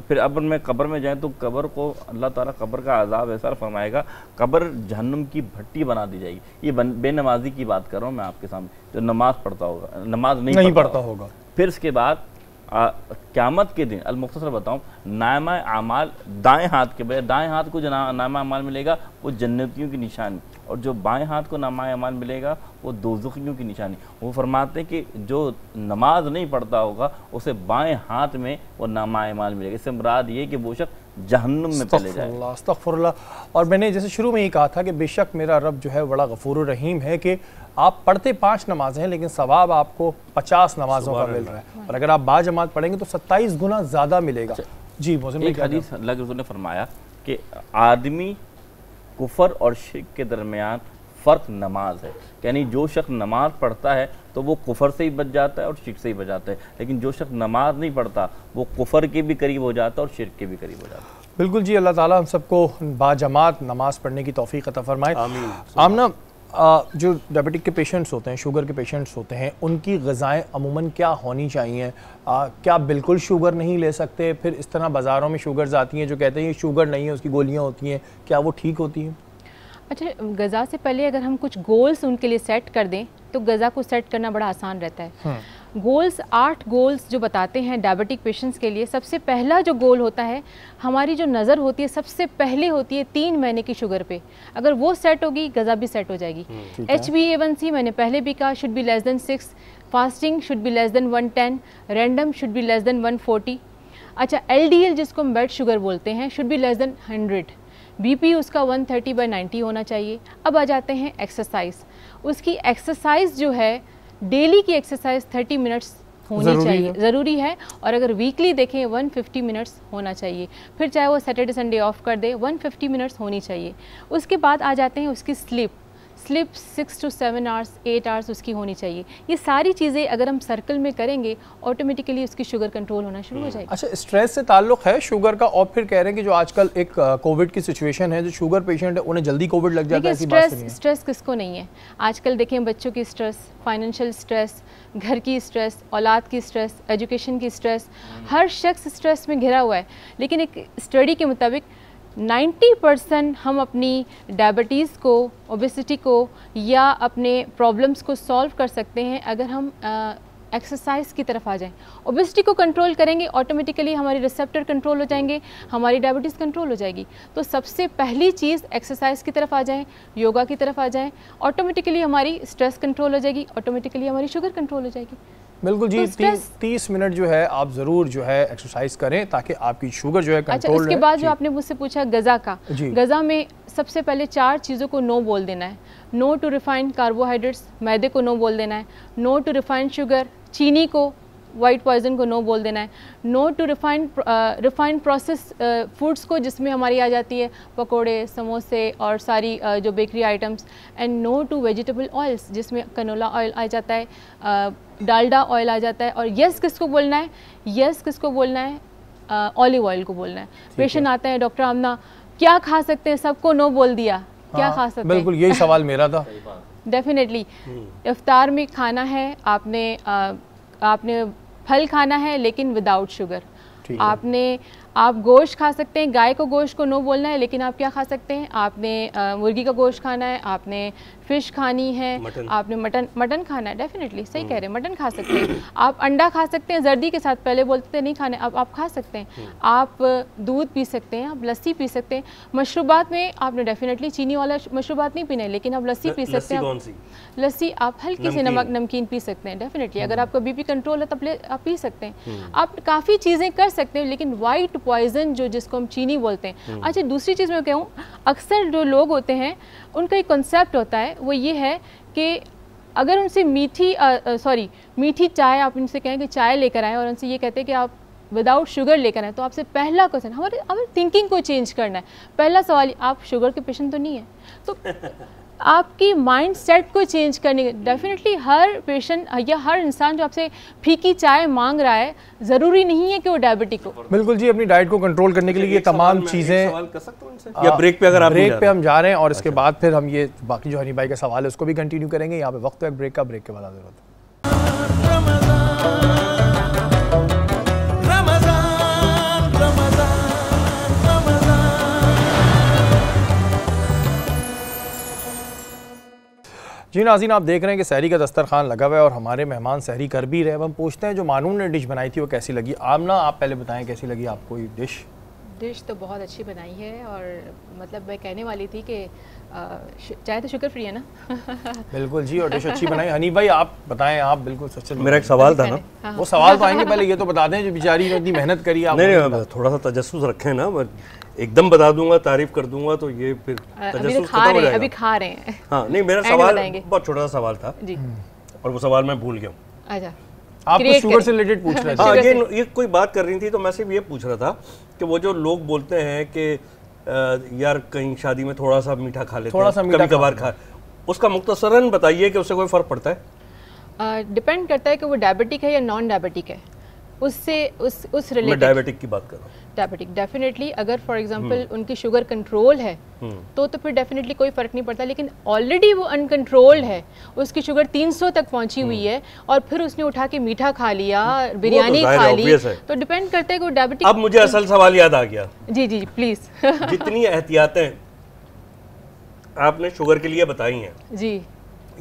फिर अब में कब्र में जाए तो कब्र को अल्लाह ताला कब्र का अजाब ऐसा फरमाएगा, कब्र जहन्नुम की भट्टी बना दी जाएगी। ये बेनमाजी की बात कर रहा हूँ मैं आपके सामने, जो नमाज पढ़ता होगा, नमाज नहीं पढ़ता होगा। फिर इसके बाद क़यामत के दिन अल-मुख्तसर बताऊँ, नामा अमाल दाएं हाथ के बजाय, दाएं हाथ को जो नामा अमाल मिलेगा वो जन्नतियों की निशानी, और जो बाएं हाथ को नामा अमाल मिलेगा वो दोज़खियों की निशानी। वो फरमाते हैं कि जो नमाज नहीं पढ़ता होगा उसे बाएं हाथ में वो नामा अमाल मिलेगा। इससे मुराद ये कि वो शख्स जहन्नुम में चले जाए। अस्तग़फिरुल्लाह। और मैंने जैसे शुरू में ही कहा था कि बेशक मेरा रब जो है बड़ा गफूर रहीम है कि आप पढ़ते 5 नमाजें हैं लेकिन सवाब आपको 50 नमाज़ों का मिल रहा है, और अगर आप बाजमात पढ़ेंगे तो 27 गुना ज़्यादा मिलेगा। जी मोहसिन भाई, एक हदीस अल्लाह के रसूल ने फरमाया कि आदमी कुफर और शिर्क के दरमियान फ़र्क नमाज है, यानी जो शख्स नमाज पढ़ता है तो वो कुफर से ही बच जाता है और शिर्क से ही बच जाता है, लेकिन जो शख्स नमाज नहीं पढ़ता वो कुफर के भी करीब हो जाता है और शिर्क के भी करीब हो जाता है। बिल्कुल जी, अल्लाह ताला हम सबको बाजमात नमाज पढ़ने की तौफीक अता फरमाए। आमीन। आमना, जो डायबिटिक के पेशेंट्स होते हैं, शुगर के पेशेंट्स होते हैं, उनकी ग़िज़ाएँ अमूमन क्या होनी चाहिए? क्या बिल्कुल शुगर नहीं ले सकते? फिर इस तरह बाज़ारों में शुगर्स आती हैं जो कहते हैं ये शुगर नहीं है, उसकी गोलियाँ होती हैं, क्या वो ठीक होती हैं? अच्छा, ग़िज़ा से पहले अगर हम कुछ गोल्स उनके लिए सेट कर दें तो ग़िज़ा को सेट करना बड़ा आसान रहता है। गोल्स, 8 गोल्स जो बताते हैं डायबिटिक पेशेंट्स के लिए, सबसे पहला जो गोल होता है, हमारी जो नज़र होती है सबसे पहले होती है 3 महीने की शुगर पे। अगर वो सेट होगी ग़िज़ा भी सेट हो जाएगी। HbA1c मैंने पहले भी कहा should be less than 6, fasting should be less than 110, random should be less than 140। अच्छा, LDL जिसको हम ब्लड शुगर बोलते हैं should be less than 100, BP उसका 130/90 होना चाहिए। अब आ जाते हैं एक्सरसाइज। उसकी एक्सरसाइज जो है, डेली की एक्सरसाइज 30 मिनट्स होनी चाहिए, ज़रूरी है। और अगर वीकली देखें 150 मिनट्स होना चाहिए। फिर चाहे वो सैटरडे संडे ऑफ कर दे, 150 मिनट्स होनी चाहिए। उसके बाद आ जाते हैं उसकी स्लीप 6 to 7 आवर्स, 8 आवर्स उसकी होनी चाहिए। ये सारी चीज़ें अगर हम सर्कल में करेंगे ऑटोमेटिकली उसकी शुगर कंट्रोल होना शुरू हो जाएगी। अच्छा, स्ट्रेस से ताल्लुक़ है शुगर का? और फिर कह रहे हैं कि जो आजकल एक कोविड की सिचुएशन है, जो शुगर पेशेंट है उन्हें जल्दी कोविड लग जाता है। स्ट्रेस किसको नहीं है? आजकल देखें बच्चों की स्ट्रेस, फाइनेंशियल स्ट्रेस, घर की स्ट्रेस, औलाद की स्ट्रेस, एजुकेशन की स्ट्रेस, हर शख्स स्ट्रेस में घिरा हुआ है। लेकिन एक स्टडी के मुताबिक 90% हम अपनी डायबिटीज़ को, ओबेसिटी को या अपने प्रॉब्लम्स को सॉल्व कर सकते हैं अगर हम एक्सरसाइज की तरफ आ जाएं। ओबेसिटी को कंट्रोल करेंगे, ऑटोमेटिकली हमारे रिसेप्टर कंट्रोल हो जाएंगे, हमारी डायबिटीज़ कंट्रोल हो जाएगी। तो सबसे पहली चीज़ एक्सरसाइज की तरफ आ जाएं, योगा की तरफ आ जाएं, ऑटोमेटिकली हमारी स्ट्रेस कंट्रोल हो जाएगी, ऑटोमेटिकली हमारी शुगर कंट्रोल हो जाएगी। बिल्कुल जी, 30 मिनट जो है आप ज़रूर जो है एक्सरसाइज करें ताकि आपकी शुगर जो है कंट्रोल रहे। अच्छा, उसके बाद जो आपने मुझसे पूछा ग़िज़ा का, ग़िज़ा में सबसे पहले 4 चीज़ों को नो बोल देना है। नो टू रिफाइंड कार्बोहाइड्रेट्स, मैदे को नो बोल देना है। नो टू रिफाइंड शुगर, चीनी को, वाइट पॉइजन को नो बोल देना है। No to refined process foods को, जिसमें हमारी आ जाती है पकोड़े, समोसे और सारी जो bakery items. And no to vegetable oils, जिसमें कनोला ऑयल आ जाता है, डालडा ऑयल आ जाता है। और यस किसको बोलना है? यस किसको बोलना है? ऑलिव ऑयल को बोलना है। पेशेंट आते हैं, डॉक्टर आमना क्या खा सकते हैं? सबको नो बोल दिया, क्या खा सकते हैं? बिल्कुल यही सवाल मेरा था। डेफिनेटली इफ्तार में खाना है, आपने फल खाना है लेकिन विदाउट शुगर। आप गोश्त खा सकते हैं, गाय को गोश्त को नो बोलना है, लेकिन आप क्या खा सकते हैं? आपने मुर्गी का गोश्त खाना है, आपने फ़िश खानी है, आपने मटन खाना है। डेफिनेटली सही कह रहे हैं, मटन खा सकते हैं। आप अंडा खा सकते हैं जर्दी के साथ, पहले बोलते थे नहीं खाने, अब आप खा सकते हैं। आप दूध पी सकते हैं, आप लस्सी पी सकते हैं। मशरूबात में आपने डेफिनेटली चीनी वाला मशरूबात नहीं पीना है, लेकिन आप लस्सी पी सकते हैं। लस्सी आप हल्की से नमकीन पी सकते हैं। डेफिनेटली अगर आपका बीपी कंट्रोल है तब आप पी सकते हैं। आप काफ़ी चीज़ें कर सकते हैं, लेकिन वाइट पॉइजन जो जिसको हम चीनी बोलते हैं। अच्छा, दूसरी चीज़ मैं कहूँ, अक्सर जो लोग होते हैं उनका एक कॉन्सेप्ट होता है, वो ये है कि अगर उनसे मीठी चाय, आप उनसे कहें कि चाय लेकर आएँ और उनसे ये कहते हैं कि आप विदाउट शुगर लेकर आए, तो आपसे पहला क्वेश्चन, हमारे थिंकिंग को चेंज करना है। पहला सवाल, आप शुगर के पेशेंट तो नहीं है, तो आपकी माइंड सेट को चेंज करने के। डेफिनेटली हर पेशेंट या हर इंसान जो आपसे फीकी चाय मांग रहा है, ज़रूरी नहीं है कि वो डायबिटिक हो। बिल्कुल जी, अपनी डाइट को कंट्रोल करने के लिए ये तमाम चीज़ें। या ब्रेक पे, अगर ब्रेक पे हम जा रहे हैं और इसके बाद फिर हम ये बाकी जो हनी भाई का सवाल है उसको भी कंटिन्यू करेंगे। यहाँ पे वक्त है ब्रेक का, ब्रेक के बाद हाजिर होते हैं। रमज़ान जी नाज़रीन, आप देख रहे हैं कि सहरी का दस्तरखान लगा हुआ है और हमारे मेहमान सहरी कर भी रहे हैं। अब हम पूछते हैं जो मानून ने डिश बनाई थी वो कैसी लगी। आमना, आप पहले बताएं कैसी लगी आपको ये डिश? डिश तो बहुत अच्छी बनाई है और मतलब मैं कहने वाली थी कि चाय तो शुगर फ्री है ना। बिल्कुल जी, और डिश अच्छी बनाई। हनी भाई आप बताएं, आप बिल्कुल सच मेरा एक सवाल था ना। हाँ। वो सवाल तो आएंगे, पहले ये तो बता दें जो बेचारी ने इतनी मेहनत करी आप। नहीं, थोड़ा सा तजस्सुस रखें ना, मैं एकदम बता दूंगा, तारीफ कर दूंगा तो ये फिर तजस्सुस खत्म हो जाएगा। अभी खा रहे हैं। हाँ नहीं, मेरा सवाल बहुत छोटा सा सवाल था जी, और वो सवाल मैं भूल गया हूँ। अच्छा, आप तो शुगर से रिलेटेड पूछ रहे थे। हाँ, ये कोई बात कर रही थी तो मैं सिर्फ ये पूछ रहा था कि वो जो लोग बोलते हैं कि यार कहीं शादी में थोड़ा सा मीठा खा लेते हैं, कभी कभार खा, उसका मुख्तसरन बताइए कि उससे कोई फर्क पड़ता है? डिपेंड करता है कि वो डायबिटिक है या नॉन डायबिटिक है, उससे उस रिलेटेड। मैं डायबिटिक की बात कर रहा हूँ। डायबिटिक डेफिनेटली, अगर फॉर एग्जांपल उनकी शुगर कंट्रोल है तो फिर डेफिनेटली कोई फ़र्क नहीं पड़ता। लेकिन ऑलरेडी वो अनकंट्रोल्ड है, उसकी शुगर 300 तक पहुंची हुई है और फिर उसने उठा के मीठा खा लिया, बिरयानी खा ली, तो डिपेंड करता है कि वो डायबिटिक। अब मुझे असल सवाल याद आ गया। जी जी प्लीज़। जितनी एहतियातें आपने शुगर के लिए बताई हैं जी,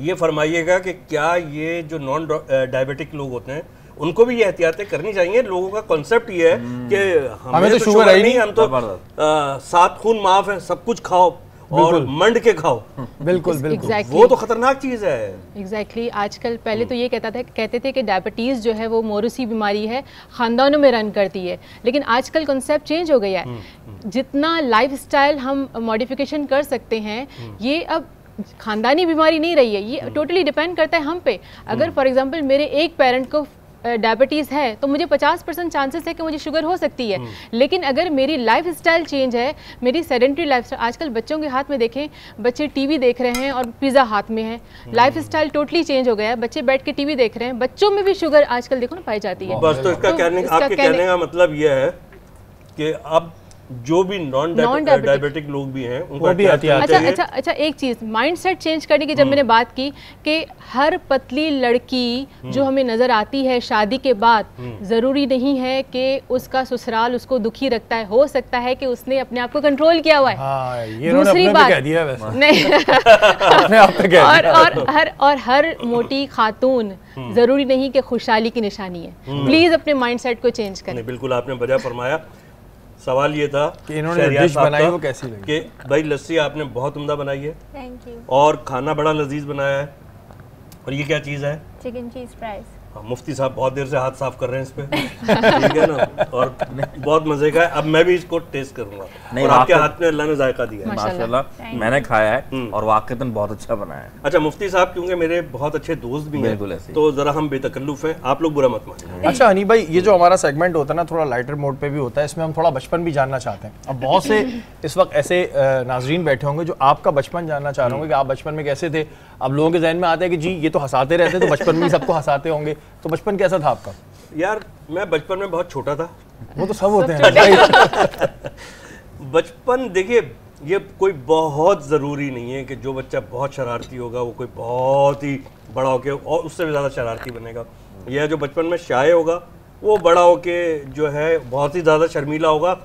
ये फरमाइएगा कि क्या ये जो नॉन डायबिटिक लोग होते हैं उनको भी ये एहतियातें करनी चाहिए? लोगों का कॉन्सेप्ट ये है कि हमें तो शुगर है नहीं, हम तो 7 खून माफ है, सब कुछ खाओ और मंड के खाओ। बिल्कुल बिल्कुल, वो तो खतरनाक चीज है। एग्जैक्टली आजकल पहले तो ये कहते थे कि डायबिटीज़ जो है वो मौरूसी बीमारी है, ख़ानदानों में रन करती है, लेकिन आजकल कॉन्सेप्ट चेंज हो गया है। जितना लाइफस्टाइल हम मॉडिफिकेशन कर सकते हैं, ये अब खानदानी बीमारी नहीं रही है, ये टोटली डिपेंड करता है हम पे। अगर फॉर एग्जांपल मेरे एक पेरेंट को डायबिटीज़ है तो मुझे 50% चांसेस है कि मुझे शुगर हो सकती है। लेकिन अगर मेरी लाइफस्टाइल चेंज है, मेरी सेडेंटरी लाइफस्टाइल, आजकल बच्चों के हाथ में देखें, बच्चे टीवी देख रहे हैं और पिज़्ज़ा हाथ में है, लाइफस्टाइल टोटली चेंज हो गया है, बच्चे बैठ के टीवी देख रहे हैं, बच्चों में भी शुगर आजकल देखो ना पाई जाती है। बस तो इसका कहने का मतलब यह है कि अब जो भी नॉन डायबिटिक लोग भी हैं उनको भी अच्छा एक चीज माइंडसेट चेंज करने की जब मैंने बात की कि हर पतली लड़की जो हमें नजर आती है शादी के बाद, जरूरी नहीं है कि उसका ससुराल उसको दुखी रखता है, हो सकता है कि उसने अपने आप को कंट्रोल किया हुआ है। ये दूसरी बात कह दिया वैसे। नहीं और हर मोटी खातून जरूरी नहीं कि खुशहाली की निशानी है। प्लीज अपने माइंडसेट को चेंज करें। बिल्कुल, आपने वजह फरमाया। सवाल ये था कि इन्होंने डिश बनाई वो कैसी लगी? कि भाई लस्सी आपने बहुत उम्दा बनाई है, थैंक यू, और खाना बड़ा लजीज बनाया है। और ये क्या चीज़ है? Chicken cheese fries. मुफ्ती साहब बहुत देर से हाथ साफ कर रहे हैं इस पे। ठीक है ना, और बहुत मजे का है। अब मैं भी इसको टेस्ट करूंगा। और आपके हाथ में अल्लाह ने जायका दिया है माशाल्लाह, मैंने खाया है और वाकईतन बहुत अच्छा बनाया है। अच्छा मुफ्ती साहब, क्योंकि मेरे बहुत अच्छे दोस्त भी हैं तो जरा हम बेतकल्लुफ हैं, आप लोग बुरा मत मानिए। अच्छा हनी भाई, ये जो हमारा सेगमेंट होता है ना, थोड़ा लाइटर मोड पे भी होता है, इसमें हम थोड़ा बचपन भी जानना चाहते हैं। अब बहुत से इस वक्त ऐसे नाजरीन बैठे होंगे जो आपका बचपन जानना चाह रहे होंगे कि आप बचपन में कैसे थे। अब लोगों के जहन में आता है कि जी ये तो हंसाते रहते, तो बचपन में सबको हंसाते होंगे, तो बचपन कैसा था आपका? यार मैं बचपन में बहुत छोटा था। वो तो सब होते हैं। बचपन देखिए, ये कोई बहुत ज़रूरी नहीं है कि जो बच्चा बहुत शरारती होगा वो कोई बहुत ही बड़ा होके और उससे भी ज़्यादा शरारती बनेगा। यह जो बचपन में शाय होगा वो बड़ा होके जो है बहुत ही ज़्यादा शर्मीला होगा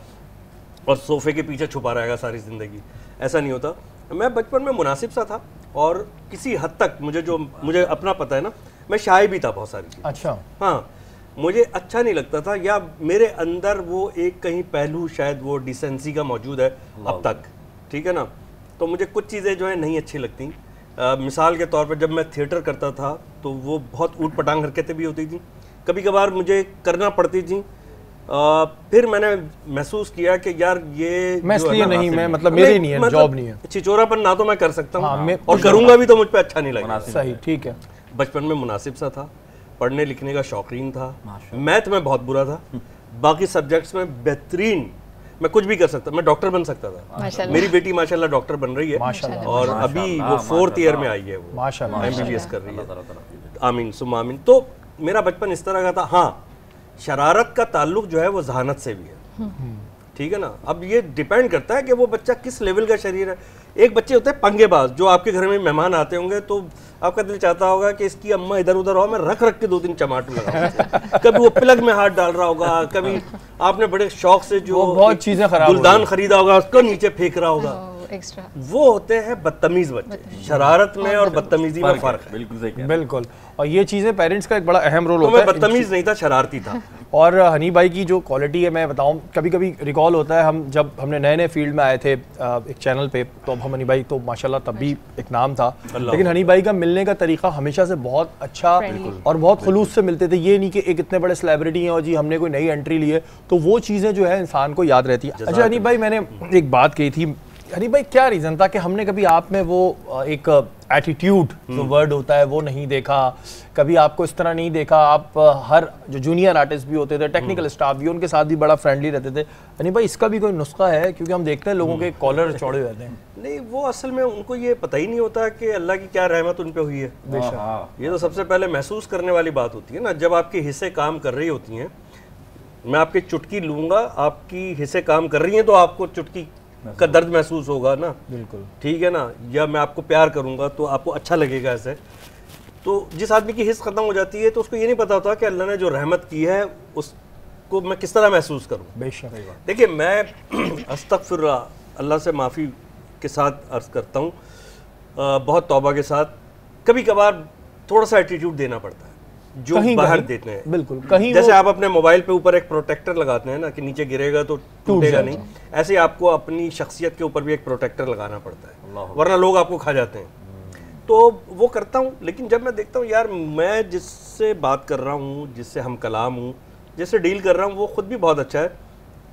और सोफे के पीछे छुपा रहेगा सारी ज़िंदगी। ऐसा नहीं होता। मैं बचपन में मुनासिब सा था और किसी हद तक मुझे अपना पता है ना, मैं शाय भी था बहुत सारी। अच्छा। हाँ, मुझे अच्छा नहीं लगता था, या मेरे अंदर वो एक कहीं पहलू शायद वो डिसेंसी का मौजूद है अब तक। ठीक है ना, तो मुझे कुछ चीज़ें जो है नहीं अच्छी लगती। मिसाल के तौर पर जब मैं थिएटर करता था तो वो बहुत ऊट पटांग हरकतें भी होती थी, कभी कभार मुझे करना पड़ती थी। फिर मैंने महसूस किया कि यार ये मैं इसलिए नहीं, मैं मतलब मेरे नहीं है, जॉब नहीं है, छिचोरापन ना तो मैं कर सकता हूँ। हाँ, और करूँगा भी तो मुझ पर अच्छा नहीं लगेगा। सही, ठीक है। बचपन में मुनासिब सा था, पढ़ने लिखने का शौकीन था, मैथ में बहुत बुरा था, बाकी सब्जेक्ट्स में बेहतरीन, मैं कुछ भी कर सकता, मैं डॉक्टर बन सकता था। मेरी बेटी माशाल्लाह डॉक्टर बन रही है और अभी वो 4th ईयर में आई है, वो माशाल्लाह MBBS कर रही है। आमीन सुम्मा आमीन। तो मेरा बचपन इस तरह का था। हाँ, शरारत का ताल्लुक जो है वो जहानत से भी है। ठीक है ना, अब ये डिपेंड करता है कि वो बच्चा किस लेवल का शरीर है। एक बच्चे होते हैं पंगेबाज, जो आपके घर में मेहमान आते होंगे तो आपका दिल चाहता होगा कि इसकी अम्मा इधर उधर हो, मैं रख के 2-3 चमाट लगाऊं। कभी वो प्लग में हाथ डाल रहा होगा, कभी आपने बड़े शौक से जो बहुत चीजें खराब गुलदान खरीदा होगा उसको नीचे फेंक रहा होगा। एक्स्ट्रा। वो होते हैं बदतमीज बच्चे। शरारत में और बदतमीजी में फर्क है। बिल्कुल सही कह रहे हैं। बिल्कुल, और ये चीज़ें पेरेंट्स का एक बड़ा अहम रोल तो होता मैं है। बदतमीज नहीं था, शरारती था। और हनी भाई की जो क्वालिटी है, मैं बताऊं, कभी कभी रिकॉल होता है, हम जब हमने नए नए फील्ड में आए थे एक चैनल पे, तो अब हम हनी भाई तो माशाल्लाह तब भी एक नाम था, लेकिन हनी भाई का मिलने का तरीका हमेशा से बहुत अच्छा और बहुत खुलूस से मिलते थे। ये नहीं कि एक इतने बड़े सेलिब्रिटी हैं और जी हमने कोई नई एंट्री ली है, तो वो चीज़ें जो है इंसान को याद रहती है। अच्छा हनी भाई, मैंने एक बात कही थी, हनी भाई क्या रीज़न था कि हमने कभी आप में वो एक एटीट्यूड जो वर्ड होता है वो नहीं देखा, कभी आपको इस तरह नहीं देखा। आप हर जो जूनियर आर्टिस्ट भी होते थे, टेक्निकल स्टाफ भी, उनके साथ भी बड़ा फ्रेंडली रहते थे। हनी भाई इसका भी कोई नुस्खा है? क्योंकि हम देखते हैं लोगों के कॉलर चौड़े रहते हैं। नहीं, वो असल में उनको ये पता ही नहीं होता कि अल्लाह की क्या रहमत उन पे हुई है। ये तो सबसे पहले महसूस करने वाली बात होती है ना, जब आपके हिस्से काम कर रही होती हैं। मैं आपकी चुटकी लूंगा, आपकी हिस्से काम कर रही हैं, तो आपको चुटकी का दर्द महसूस होगा ना। बिल्कुल ठीक है ना। या मैं आपको प्यार करूंगा तो आपको अच्छा लगेगा ऐसे। तो जिस आदमी की हिस्स खत्म हो जाती है तो उसको ये नहीं पता होता कि अल्लाह ने जो रहमत की है उसको मैं किस तरह महसूस करूं। बेशक। देखिए, मैं अस्तगफिरुल्लाह, अल्लाह से माफ़ी के साथ अर्ज़ करता हूँ, बहुत तौबा के साथ, कभी कभार थोड़ा सा एटीट्यूड देना पड़ता है जो बाहर देते हैं। बिल्कुल, कहीं जैसे आप अपने मोबाइल पे ऊपर एक प्रोटेक्टर लगाते हैं ना कि नीचे गिरेगा तो टूटेगा नहीं, ऐसे आपको अपनी शख्सियत के ऊपर भी एक प्रोटेक्टर लगाना पड़ता है, वरना लोग आपको खा जाते हैं। तो वो करता हूँ, लेकिन जब मैं देखता हूँ यार मैं जिससे बात कर रहा हूँ, जिससे हम कलाम हूँ, जिससे डील कर रहा हूँ, वो खुद भी बहुत अच्छा है,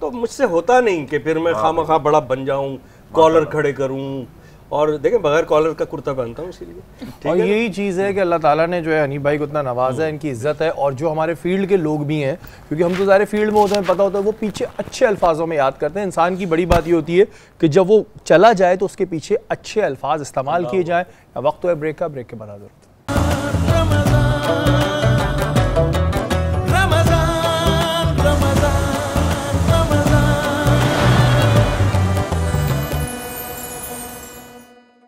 तो मुझसे होता नहीं कि फिर मैं खामखा बड़ा बन जाऊँ, कॉलर खड़े करूँ। और देखें, बगैर कॉलर का कुर्ता पहनता हूँ इसीलिए। और यही चीज़ है कि अल्लाह ताला ने जो है हनी भाई को इतना नवाजा है, इनकी इज्जत है। और जो हमारे फील्ड के लोग भी हैं, क्योंकि हम तो सारे फील्ड में होते हैं, पता होता है, वो पीछे अच्छे अल्फाजों में याद करते हैं। इंसान की बड़ी बात ये होती है कि जब वो चला जाए तो उसके पीछे अच्छे अल्फाज इस्तेमाल किए जाएँ। वक्त तो है ब्रेक का, ब्रेक के बाद हाज़िर।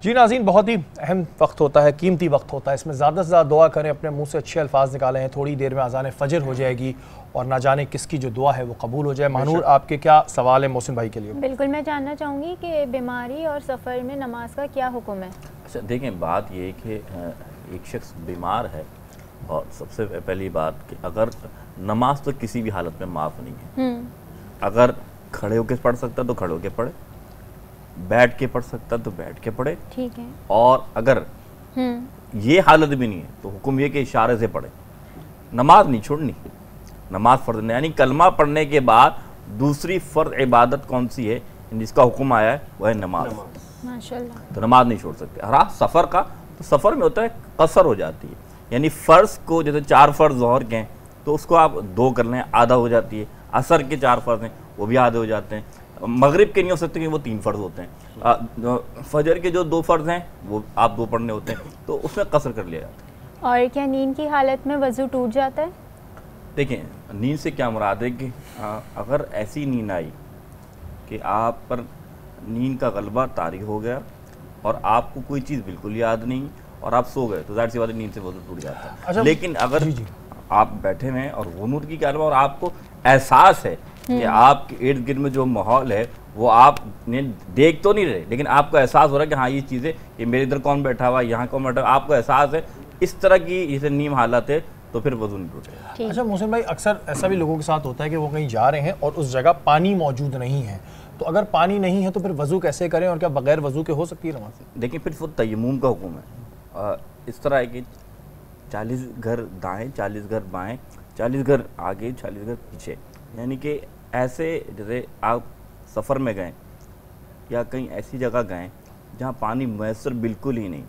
जी नाज़रीन, बहुत ही अहम वक्त होता है, कीमती वक्त होता है। इसमें ज़्यादा से ज़्यादा दुआ करें, अपने मुंह से अच्छे अल्फाज निकाले हैं। थोड़ी देर में अज़ान फ़जर हो जाएगी और ना जाने किसकी जो दुआ है वो कबूल हो जाए। महानूर, आपके क्या सवाल है मोहसिन भाई के लिए? बिल्कुल, मैं जानना चाहूँगी कि बीमारी और सफ़र में नमाज का क्या हुक्म है? अच्छा देखें, बात ये है कि एक शख्स बीमार है, और सबसे पहली बात कि अगर नमाज तो किसी भी हालत में माफ़ नहीं है। अगर खड़े होकर पढ़ सकता तो खड़े होकर पढ़े, बैठ के पढ़ सकता तो बैठ के पढ़े, ठीक है। और अगर ये हालत भी नहीं है तो हुक्म ये कि इशारे से पढ़े। नमाज नहीं छोड़नी, नमाज फ़र्ज़ नहीं, यानी कलमा पढ़ने के बाद दूसरी फ़र्ज़ इबादत कौन सी है जिसका हुक्म आया है, वह है नमाज। माशाल्लाह। तो नमाज नहीं छोड़ सकते। और सफ़र का, तो सफ़र में होता है कसर हो जाती है, यानी फ़र्ज़ को जैसे 4 फ़र्ज़ ज़ोहर के हैं तो उसको आप 2 कर लें, आधा हो जाती है। असर के 4 फ़र्ज़ हैं वो भी आधे हो जाते हैं। मगरिब के नहीं हो सकते कि वो 3 फ़र्ज़ होते हैं। फजर के जो 2 फ़र्ज़ हैं वो आप 2 पढ़ने होते हैं, तो उसमें कसर कर लिया जाता है। और क्या नींद की हालत में वज़ू टूट जाता है? देखिए, नींद से क्या मुराद है कि अगर ऐसी नींद आई कि आप पर नींद का गलबा तारी हो गया और आपको कोई चीज़ बिल्कुल याद नहीं और आप सो गए, तो ज़ाहिर सी बात है नींद से वज़ू टूट जाता है। अच्छा, लेकिन अगर आप बैठे हैं और वनूर की क्या और आपको एहसास है कि आपके इर्द गिर्द में जो माहौल है वो आपने देख तो नहीं रहे, लेकिन आपको एहसास हो रहा है कि हाँ ये चीज़ें, ये मेरे इधर कौन बैठा हुआ, यहाँ कौन बैठा हुआ, आपको एहसास है, इस तरह की जैसे नीम हालत है, तो फिर वज़ू नहीं टूटेगा। अच्छा मोहसिन भाई, अक्सर ऐसा भी लोगों के साथ होता है कि वो कहीं जा रहे हैं और उस जगह पानी मौजूद नहीं है, तो अगर पानी नहीं है तो फिर वज़ू कैसे करें और क्या बगैर वज़ू के हो सकती है नमाज? देखिए, फिर वो तयम्मुम का हुक्म है। इस तरह है कि 40 घर दाएँ, 40 घर बाएँ, 40 घर आगे, 40 घर पीछे, यानी कि ऐसे जैसे आप सफ़र में गए या कहीं ऐसी जगह गए जहाँ पानी मैसर बिल्कुल ही नहीं,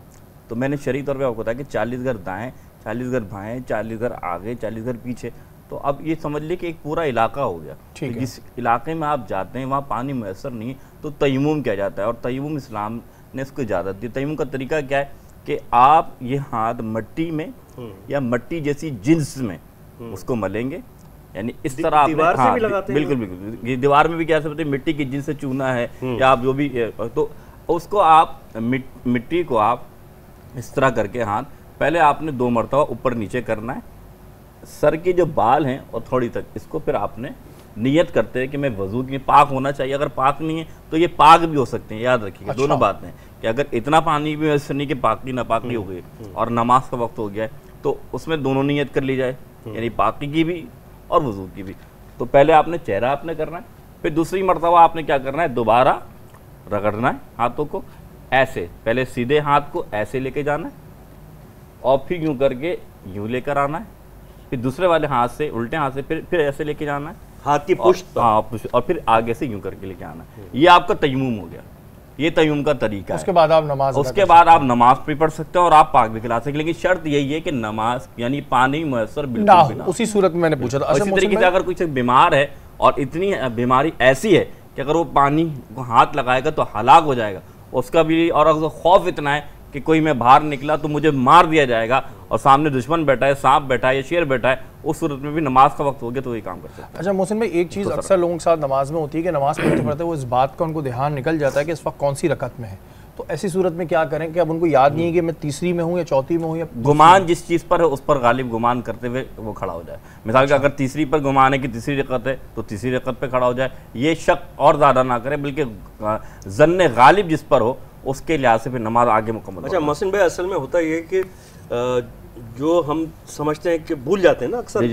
तो मैंने शरई तौर पे आपको बताया कि 40 घर दाएँ, 40 घर बाएँ, 40 घर आगे, 40 घर पीछे। तो अब ये समझ लिए कि एक पूरा इलाका हो गया। तो जिस इलाके में आप जाते हैं वहाँ पानी मैसर नहीं, तो तयम्मुम किया जाता है, और तयम्मुम इस्लाम ने इसको इजाज़त दी। तयम्मुम का तरीका क्या है कि आप ये हाथ मट्टी में या मट्टी जैसी जिन्स में उसको मलेंगे, यानी इस तरह आप दीवार से भी लगाते हैं। बिल्कुल बिल्कुल, ये दीवार में भी क्या सकते हैं, मिट्टी की जिन्स से चूना है या आप जो भी, तो उसको आप मिट्टी को आप इस तरह करके हाथ पहले आपने 2 मरतबा ऊपर नीचे करना है, सर के जो बाल हैं और थोड़ी तक इसको फिर आपने नियत करते हैं कि मैं वजू की पाक होना चाहिए, अगर पाक नहीं है तो ये पाक भी हो सकते हैं, याद रखिएगा। दोनों बातें हैं कि अगर इतना पानी भी ऐसे नहीं कि पाकी नापाकी हो गई और नमाज का वक्त हो गया है तो उसमें दोनों नियत कर ली जाए, यानी पाकी की भी और वजू की भी। तो पहले आपने चेहरा आपने करना है, फिर दूसरी मरतबा आपने क्या करना है, दोबारा रगड़ना है हाथों को ऐसे, पहले सीधे हाथ को ऐसे लेके जाना है और फिर यूं करके यूं लेकर आना है, फिर दूसरे वाले हाथ से उल्टे हाथ से फिर ऐसे लेके जाना है हाथ की पुष्ट, हाँ पुष्ट, और फिर आगे से यूं करके लेके आना है। ये आपका तयम्मुम हो गया, ये तयम्मुम का तरीका उसके बाद आप नमाज उसके बाद आप नमाज भी पढ़ सकते हैं और आप पाक भी खिला सकते हैं, लेकिन शर्त यही है कि नमाज यानी पानी मुयस्सर बिल्कुल भी ना हो। उसी सूरत में मैंने पूछा था। इसी तरीके से अगर कोई बीमार है और इतनी बीमारी ऐसी है कि अगर वो पानी को हाथ लगाएगा तो हलाक हो जाएगा उसका भी, और अगर खौफ इतना है कि कोई मैं बाहर निकला तो मुझे मार दिया जाएगा और सामने दुश्मन बैठा है, सांप बैठा है या शेर बैठा है, उस सूरत में भी नमाज का वक्त हो गया तो वही काम कर सकते हैं। अच्छा मोहसिन भाई, एक चीज़ अक्सर लोगों के साथ नमाज में होती है कि नमाज पढ़ते पढ़ते वो इस बात का उनको ध्यान निकल जाता है कि इस वक्त कौन सी रकत में है, तो ऐसी सूरत में क्या करें कि अब उनको याद नहीं है कि मैं तीसरी में हूँ या चौथी में हूँ या गुमान जिस चीज़ पर है उस पर गालिब गुमान करते हुए वो खड़ा हो जाए। मिसाल के अगर तीसरी पर गुमान है कि तीसरी रकत है तो तीसरी रकत पे खड़ा हो जाए, ये शक और ज़्यादा ना करे बल्कि जन्ने गालिब जिस पर हो उसके लिहाज से फिर नमाज आगे मुकम्मल। अच्छा मोहसिन भाई, असल में होता ये है कि जो हम समझते हैं कि भूल जाते हैं ना, अक्सर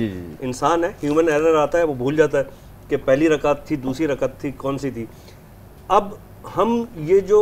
इंसान है, ह्यूमन एरर आता है, वो भूल जाता है कि पहली रकात थी दूसरी रकात थी कौन सी थी। अब हम ये जो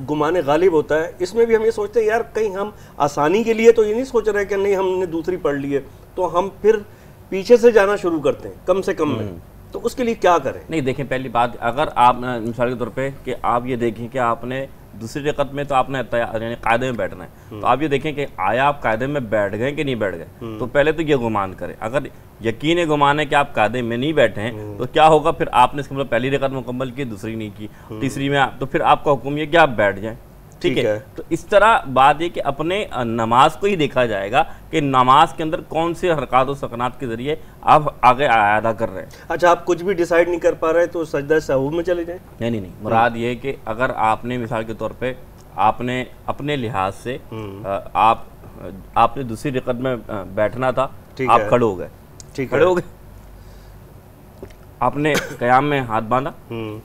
गुमाने गालिब होता है इसमें भी हम ये सोचते हैं यार कहीं हम आसानी के लिए तो ये नहीं सोच रहे कि नहीं हमने दूसरी पढ़ ली है, तो हम फिर पीछे से जाना शुरू करते हैं कम से कम में, तो उसके लिए क्या करें? नहीं देखें, पहली बात अगर आप मिसाल के तौर पे कि आप ये देखें कि आपने दूसरी रकत में तो आपने यानी कायदे में बैठना है, तो आप ये देखें कि आया आप कायदे में बैठ गए कि नहीं बैठ गए, तो पहले तो ये गुमान करें। अगर यकीन गुमान है कि आप कायदे में नहीं बैठे हैं तो क्या होगा, फिर आपने इसका मतलब पहली रकत मुकम्मल की, दूसरी नहीं की, तीसरी में तो फिर आपका हुक्म ये कि आप बैठ जाएं। ठीक है, तो इस तरह बात ये कि अपने नमाज को ही देखा जाएगा कि नमाज के अंदर कौन से हरकत और सकनात के जरिए आप आगे अदा कर रहे हैं। अच्छा, आप कुछ भी डिसाइड नहीं कर पा रहे तो सजदा सहू में चले जाएं? नहीं, मुराद ये है कि अगर आपने मिसाल के तौर पे आपने अपने लिहाज से आपने दूसरी रकत में बैठना था, आप खड़े हो गए, खड़े हो गए, आपने क़याम में हाथ बांधा,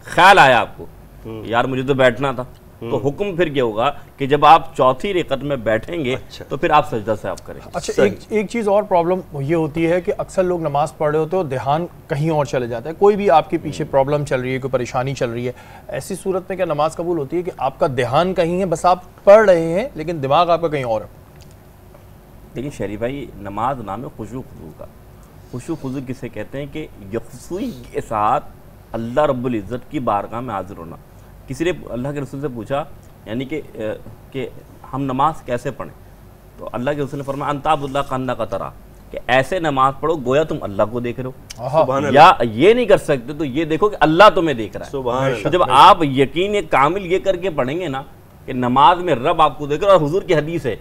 ख्याल आया आपको यार मुझे तो बैठना था, तो हुक्म फिर क्या होगा कि जब आप चौथी रकत में बैठेंगे तो फिर आप सजदा से आप करेंगे। अच्छा, एक चीज़ और प्रॉब्लम ये होती है कि अक्सर लोग नमाज पढ़ रहे होते हो ध्यान कहीं और चले जाता है, कोई भी आपके पीछे प्रॉब्लम चल रही है, कोई परेशानी चल रही है, ऐसी सूरत में क्या नमाज कबूल होती है कि आपका ध्यान कहीं है, बस आप पढ़ रहे हैं लेकिन दिमाग आपका कहीं और है? देखिए शरीफ भाई, नमाज नाम है खुशू खुजू का। खुशू खुजू किसे कहते हैं कि यकसुई के साथ अल्लाह रब्बुल इज़्ज़त की बारगाह में हाजिर होना। किसी ने अल्लाह के रसूल से पूछा यानी कि हम नमाज कैसे पढ़ें, तो अल्लाह के रसूल ने फरमाया अंताबुल्लाह कन्ना का तरह, कि ऐसे नमाज पढ़ो गोया तुम अल्लाह को देख रहे हो, या ये नहीं कर सकते तो ये देखो कि अल्लाह तुम्हें देख रहा है। तो जब आप यकीन कामिल ये करके पढ़ेंगे ना कि नमाज में रब आपको देख रहा है, और हुजूर की हदीस है,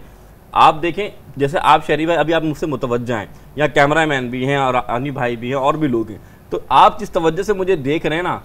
आप देखें जैसे आप शरीफ भाई अभी आप मुझसे मुतवज्जा हैं, या कैमरामैन भी हैं और अनी भाई भी हैं और भी लोग हैं, तो आप जिस तवज्जो से मुझे देख रहे हैं ना,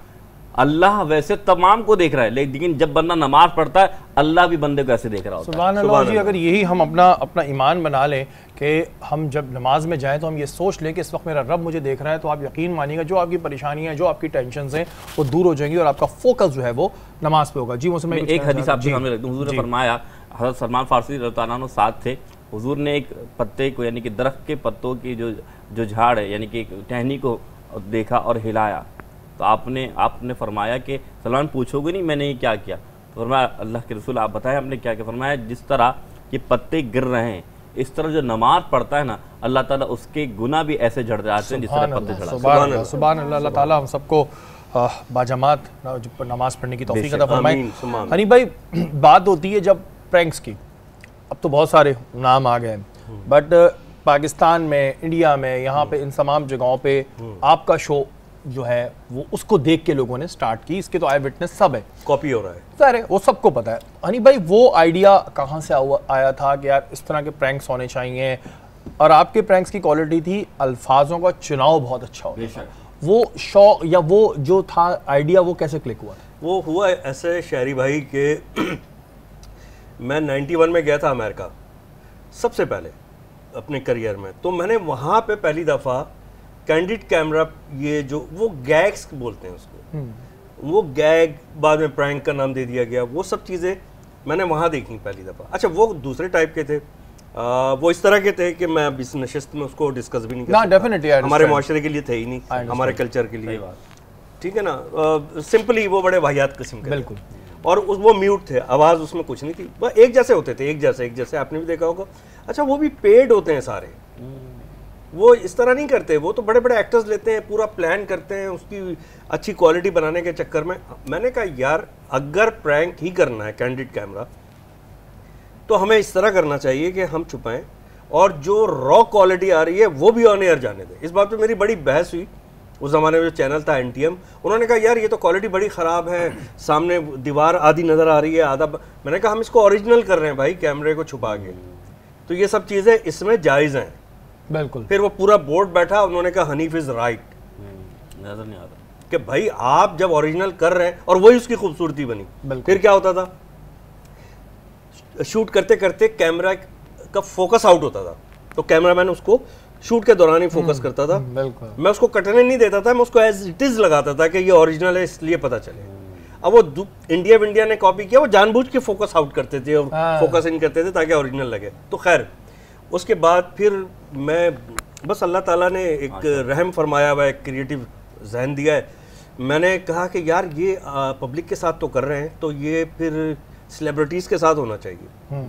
अल्लाह वैसे तमाम को देख रहा है, लेकिन जब बंदा नमाज पढ़ता है अल्लाह भी बंदे को ऐसे देख रहा होता है। सुभान अल्लाह जी, अगर यही हम अपना ईमान बना लें कि हम जब नमाज में जाएं तो हम ये सोच लें कि इस वक्त मेरा रब मुझे देख रहा है, तो आप यकीन मानिएगा जो आपकी परेशानियां, जो आपकी टेंशन हैं वो दूर हो जाएंगी और आपका फोकस जो है वो नमाज पे होगा। जी मुझे एक हदीस आपके सामने रखता हूं, हुजूर ने फरमाया, हज़रत सलमान फारसी रज़ियल्लाहु ताला अन्हु साथ थे, हुजूर ने एक पत्ते को यानी कि दरख्त के पत्तों की जो झाड़ है यानी कि टहनी को देखा और हिलाया, तो आपने फरमाया कि सलमान पूछोगे नहीं मैंने ये क्या किया, तो फरमाया अल्लाह के रसूल आप बताएं हमने क्या किया। फरमाया जिस तरह ये पत्ते गिर रहे हैं इस तरह जो नमाज पढ़ता है ना, अल्लाह ताला उसके गुनाह भी ऐसे झड़ जाते हैं जिस तरह पत्ते झड़ा। सुभान अल्लाह, अल्लाह ताला हम सबको बाजमात नमाज पढ़ने की तौफीक अता फरमाए। हनी भाई, बात होती है जब प्रैंक्स की, अब तो बहुत सारे नाम आ गए, बट पाकिस्तान में, इंडिया में, यहाँ पे इन तमाम जगहों पे आपका शो जो है वो उसको देख के लोगों ने स्टार्ट की, इसके तो आई विटनेस सब है, कॉपी हो रहा है सारे, वो सबको पता है। हनी भाई, वो आइडिया कहाँ से आया था कि यार इस तरह के प्रैंक्स होने चाहिए, और आपके प्रैंक्स की क्वालिटी थी अल्फाजों का चुनाव बहुत अच्छा होता था, वो शौक या वो जो था आइडिया वो कैसे क्लिक हुआ था? वो हुआ ऐसे शहरी भाई के मैं 91 में गया था अमेरिका सबसे पहले अपने करियर में, तो मैंने वहाँ पे पहली दफ़ा कैंडिड कैमरा, ये जो वो गैग्स बोलते हैं उसको, वो गैग बाद में प्रैंक का नाम दे दिया गया, वो सब चीज़ें मैंने वहाँ देखी पहली दफ़ा। अच्छा, वो दूसरे टाइप के थे, वो इस तरह के थे कि मैं इस नशिस्त में उसको डिस्कस भी नहीं कर सकता। डेफिनेटली हमारे माशरे के लिए थे ही नहीं, हमारे कल्चर के लिए, ठीक है ना। सिंपली वो बड़े वाहियात किस्म के, बिल्कुल। और वो म्यूट थे, आवाज़ उसमें कुछ नहीं थी, वह एक जैसे होते थे, एक जैसे आपने भी देखा होगा। अच्छा, वो भी पेड होते हैं सारे, वो इस तरह नहीं करते, वो तो बड़े बड़े एक्टर्स लेते हैं, पूरा प्लान करते हैं उसकी अच्छी क्वालिटी बनाने के चक्कर में। मैंने कहा यार, अगर प्रैंक ही करना है कैंडिड कैमरा, तो हमें इस तरह करना चाहिए कि हम छुपाएं, और जो रॉ क्वालिटी आ रही है वो भी ऑन एयर जाने दें। इस बात पे मेरी बड़ी बहस हुई। उस ज़माने में जो चैनल था NTM, उन्होंने कहा यार ये तो क्वालिटी बड़ी ख़राब है, सामने दीवार आधी नज़र आ रही है, आधा। मैंने कहा हम इसको ओरिजिनल कर रहे हैं भाई, कैमरे को छुपा के। तो ये सब चीज़ें इसमें जायज़ हैं, बिल्कुल। फिर वो पूरा बोर्ड बैठा, उन्होंने कहा हनीफ इज़ राइट, नजर नहीं आता कि भाई आप जब ओरिजिनल कर रहे हैं, और वही उसकी खूबसूरती बनी। फिर क्या होता था, शूट करते करते कैमरा का फोकस आउट होता था, तो कैमरामैन उसको शूट के दौरान ही फोकस करता था। मैं उसको कटने नहीं देता था, मैं उसको एज इट इज लगाता था कि ये ओरिजिनल है, इसलिए पता चले। अब वो इंडिया ने कॉपी किया, वो जानबूझ के फोकस आउट करते थे और फोकस इन करते थे ताकि ओरिजिनल लगे। तो खैर उसके बाद फिर मैं बस, अल्लाह ताला ने एक रहम फरमाया हुआ, एक क्रिएटिव जहन दिया है। मैंने कहा कि यार ये पब्लिक के साथ तो कर रहे हैं, तो ये फिर सेलिब्रिटीज़ के साथ होना चाहिए।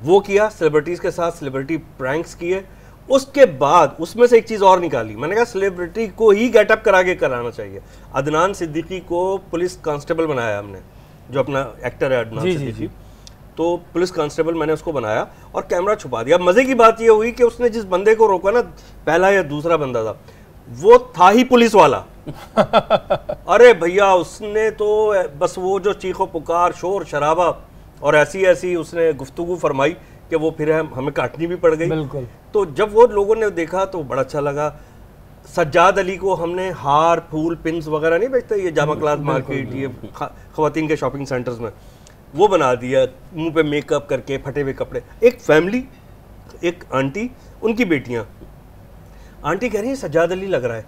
वो किया, सेलिब्रिटीज़ के साथ सेलिब्रिटी प्रैंक्स किए। उसके बाद उसमें से एक चीज़ और निकाली, मैंने कहा सेलिब्रिटी को ही गेटअप करा के कराना चाहिए। अदनान सिद्दीकी को पुलिस कांस्टेबल बनाया हमने, जो अपना एक्टर है अदनान सिद्दीकी, तो पुलिस कांस्टेबल मैंने उसको बनाया और कैमरा छुपा दिया। मज़े की बात ये हुई कि उसने जिस बंदे को रोका ना, पहला या दूसरा बंदा था, वो था ही पुलिस वाला। अरे भैया, उसने तो बस वो जो चीखो पुकार, शोर शराबा और ऐसी उसने गुफ्तगू फरमाई कि वो फिर हमें काटनी भी पड़ गई। बिल्कुल। तो जब वो लोगों ने देखा तो बड़ा अच्छा लगा। सज्जाद अली को हमने हार, फूल, पिन्स वगैरह नहीं बेचते, ये जामा क्लास मार्केट, ये ख़वातीन के शॉपिंग सेंटर्स में, वो बना दिया, मुंह पे मेकअप करके, फटे हुए कपड़े। एक फैमिली, एक आंटी, उनकी बेटियाँ, आंटी कह रही है सज्जाद अली लग रहा है,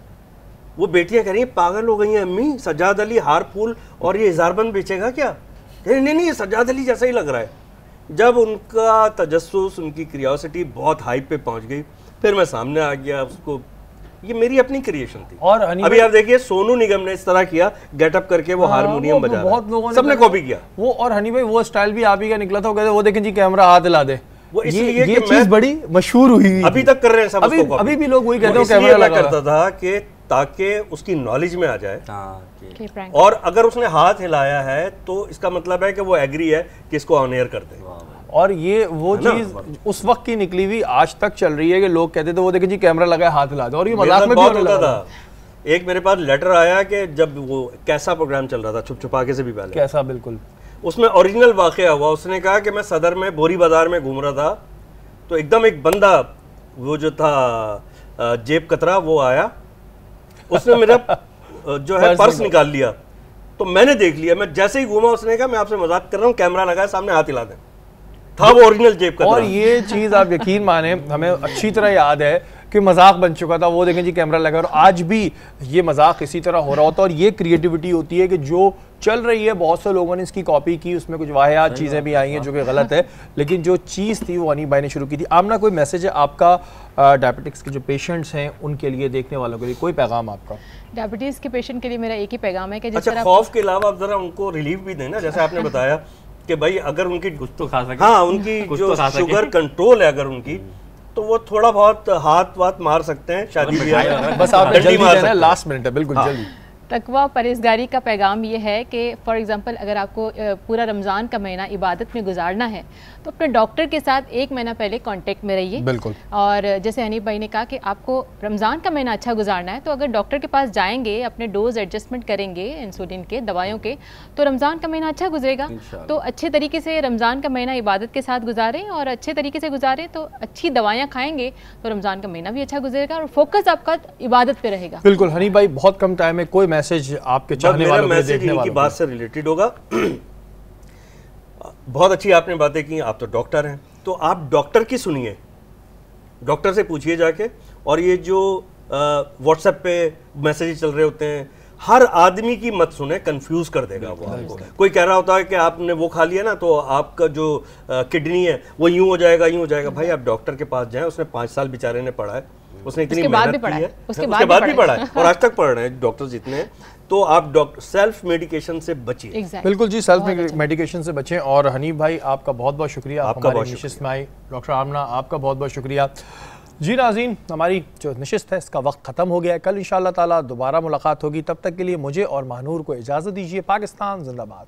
वो बेटियां कह रही हैं पागल हो गई हैं अम्मी, सज्जाद अली हार फूल और ये इज़ारबंद बेचेगा क्या? कह रही नहीं ये सज्जाद अली जैसा ही लग रहा है। जब उनका तजस्सुस, उनकी क्यूरियोसिटी बहुत हाइप पे पहुंच गई, फिर मैं सामने आ गया उसको, ये मेरी अपनी क्रिएशन थी। और अभी आप देखिए सोनू निगम ने इस तरह किया, गेटअप करके वो हारमोनियम बजा रहा है, बहुत लोगों ने सबने कॉपी किया वो। और हनी भाई वो स्टाइल भी आप ही का निकला था, वो कहते वो देखें जी कैमरा हाथ हिला दे, वो इसलिए ये चीज बड़ी मशहूर हुई, अभी तक कर रहे हैं सब उसको, अभी भी लोग वही कहते हैं कैमरा लगा करता था कि ताकि उसकी नॉलेज में आ जाए। और अगर उसने हाथ हिलाया है तो इसका मतलब है कि वो एग्री है कि इसको ऑन एयर करते हैं। और ये वो चीज उस वक्त की निकली हुई आज तक चल रही है कि लोग कहते थे वो देखें जी कैमरा लगा हाथ हिला दो, और ये मजाक में भी होने लगा था। एक मेरे पास लेटर आया कि जब वो कैसा प्रोग्राम चल रहा था, छुप छुपा के से भी पहले, कैसा, बिल्कुल, उसमें ओरिजिनल वाकया हुआ। उसने कहा कि मैं सदर में बोरी बाजार में घूम रहा था, तो एकदम एक बंदा वो जो था जेब कतरा, वो आया, उसने मेरा जो है पर्स निकाल लिया, तो मैंने देख लिया, मैं जैसे ही घूमा उसने कहा मैं आपसे मजाक कर रहा हूँ, कैमरा लगाया सामने, हाथ हिला दें, था वो ओरिजिनल जेब कतरा। और ये चीज आप यकीन माने हमें अच्छी तरह याद है कि मजाक बन चुका था, वो देखें जी कैमरा लगा, और आज भी ये मजाक इसी तरह हो रहा होता है। और ये क्रिएटिविटी होती है कि जो चल रही है, बहुत से लोगों ने इसकी कॉपी की, उसमें कुछ वाहियात चीज़ें भी आई हैं जो कि गलत है, लेकिन जो चीज़ थी वो हनी भाई ने शुरू की थी। आमना, कोई मैसेज है आपका डायबिटिक्स के जो पेशेंट्स हैं उनके लिए, देखने वालों के लिए, कोई पैगाम आपका? डायबिटीज़ के पेशेंट के लिए मेरा एक ही पैगाम है कि जिस तरह खौफ के अलावा आप जरा उनको रिलीफ भी दें ना, जैसे आपने बताया कि भाई अगर उनकी कुछ तो खा सके, हाँ, उनकी जो शुगर कंट्रोल है अगर उनकी, तो वो थोड़ा बहुत हाथ वात मार सकते हैं, शादी ब्याह, बस आप जल्दी मार सकते हैं, लास्ट मिनट है, बिल्कुल जल्दी। तकवा परहेज़गारी का पैगाम ये है कि फ़ॉर एग्ज़ाम्पल अगर आपको पूरा रमज़ान का महीना इबादत में गुजारना है तो अपने डॉक्टर के साथ 1 महीना पहले कांटेक्ट में रहिए। बिल्कुल। और जैसे हनीफ भाई ने कहा कि आपको रमज़ान का महीना अच्छा गुजारना है, तो अगर डॉक्टर के पास जाएंगे, अपने डोज एडजस्टमेंट करेंगे इंसुलिन के, दवाइयों के, तो रमज़ान का महीना अच्छा गुजरेगा। तो अच्छे तरीके से रमज़ान का महीना इबादत के साथ गुजारें, और अच्छे तरीके से गुजारें तो अच्छी दवाइयाँ खाएँगे तो रमज़ान का महीना भी अच्छा गुजरेगा और फोकस आपका इबादत पर रहेगा। बिल्कुल हनीफ भाई, बहुत कम टाइम में कोई मैसेज आपके चाहने वालों के, देखने वालों की बात से रिलेटेड होगा। बहुत अच्छी आपने बातें की, आप तो डॉक्टर हैं, तो आप डॉक्टर की सुनिए, डॉक्टर से पूछिए जाके। और ये जो व्हाट्सएप पे मैसेज चल रहे होते हैं, हर आदमी की मत सुने, कंफ्यूज कर देगा वो आपको। कोई कह रहा होता है कि आपने वो खा लिया ना तो आपका जो किडनी है वो यूं हो जाएगा, यूं हो जाएगा। भाई आप डॉक्टर के पास जाएं, उसने 5 साल बेचारे ने पढ़ा है, उसने इतनी मेहनत की है, उसके बाद भी पढ़ा है और आज तक पढ़ रहे हैं डॉक्टर जितने हैं। तो आप डॉक्टर सेल्फ मेडिकेशन से बचिए। बिल्कुल जी, सेल्फ मेडिकेशन से बचें। और हनीफ भाई आपका बहुत बहुत शुक्रिया, आपका हमारी नशिस्त में आए। डॉक्टर आमना आपका बहुत बहुत शुक्रिया। जी नाज़रीन, हमारी जो नशिस्त है इसका वक्त ख़त्म हो गया है। कल इंशाअल्लाह ताला दोबारा मुलाकात होगी। तब तक के लिए मुझे और महानूर को इजाज़त दीजिए। पाकिस्तान जिंदाबाद।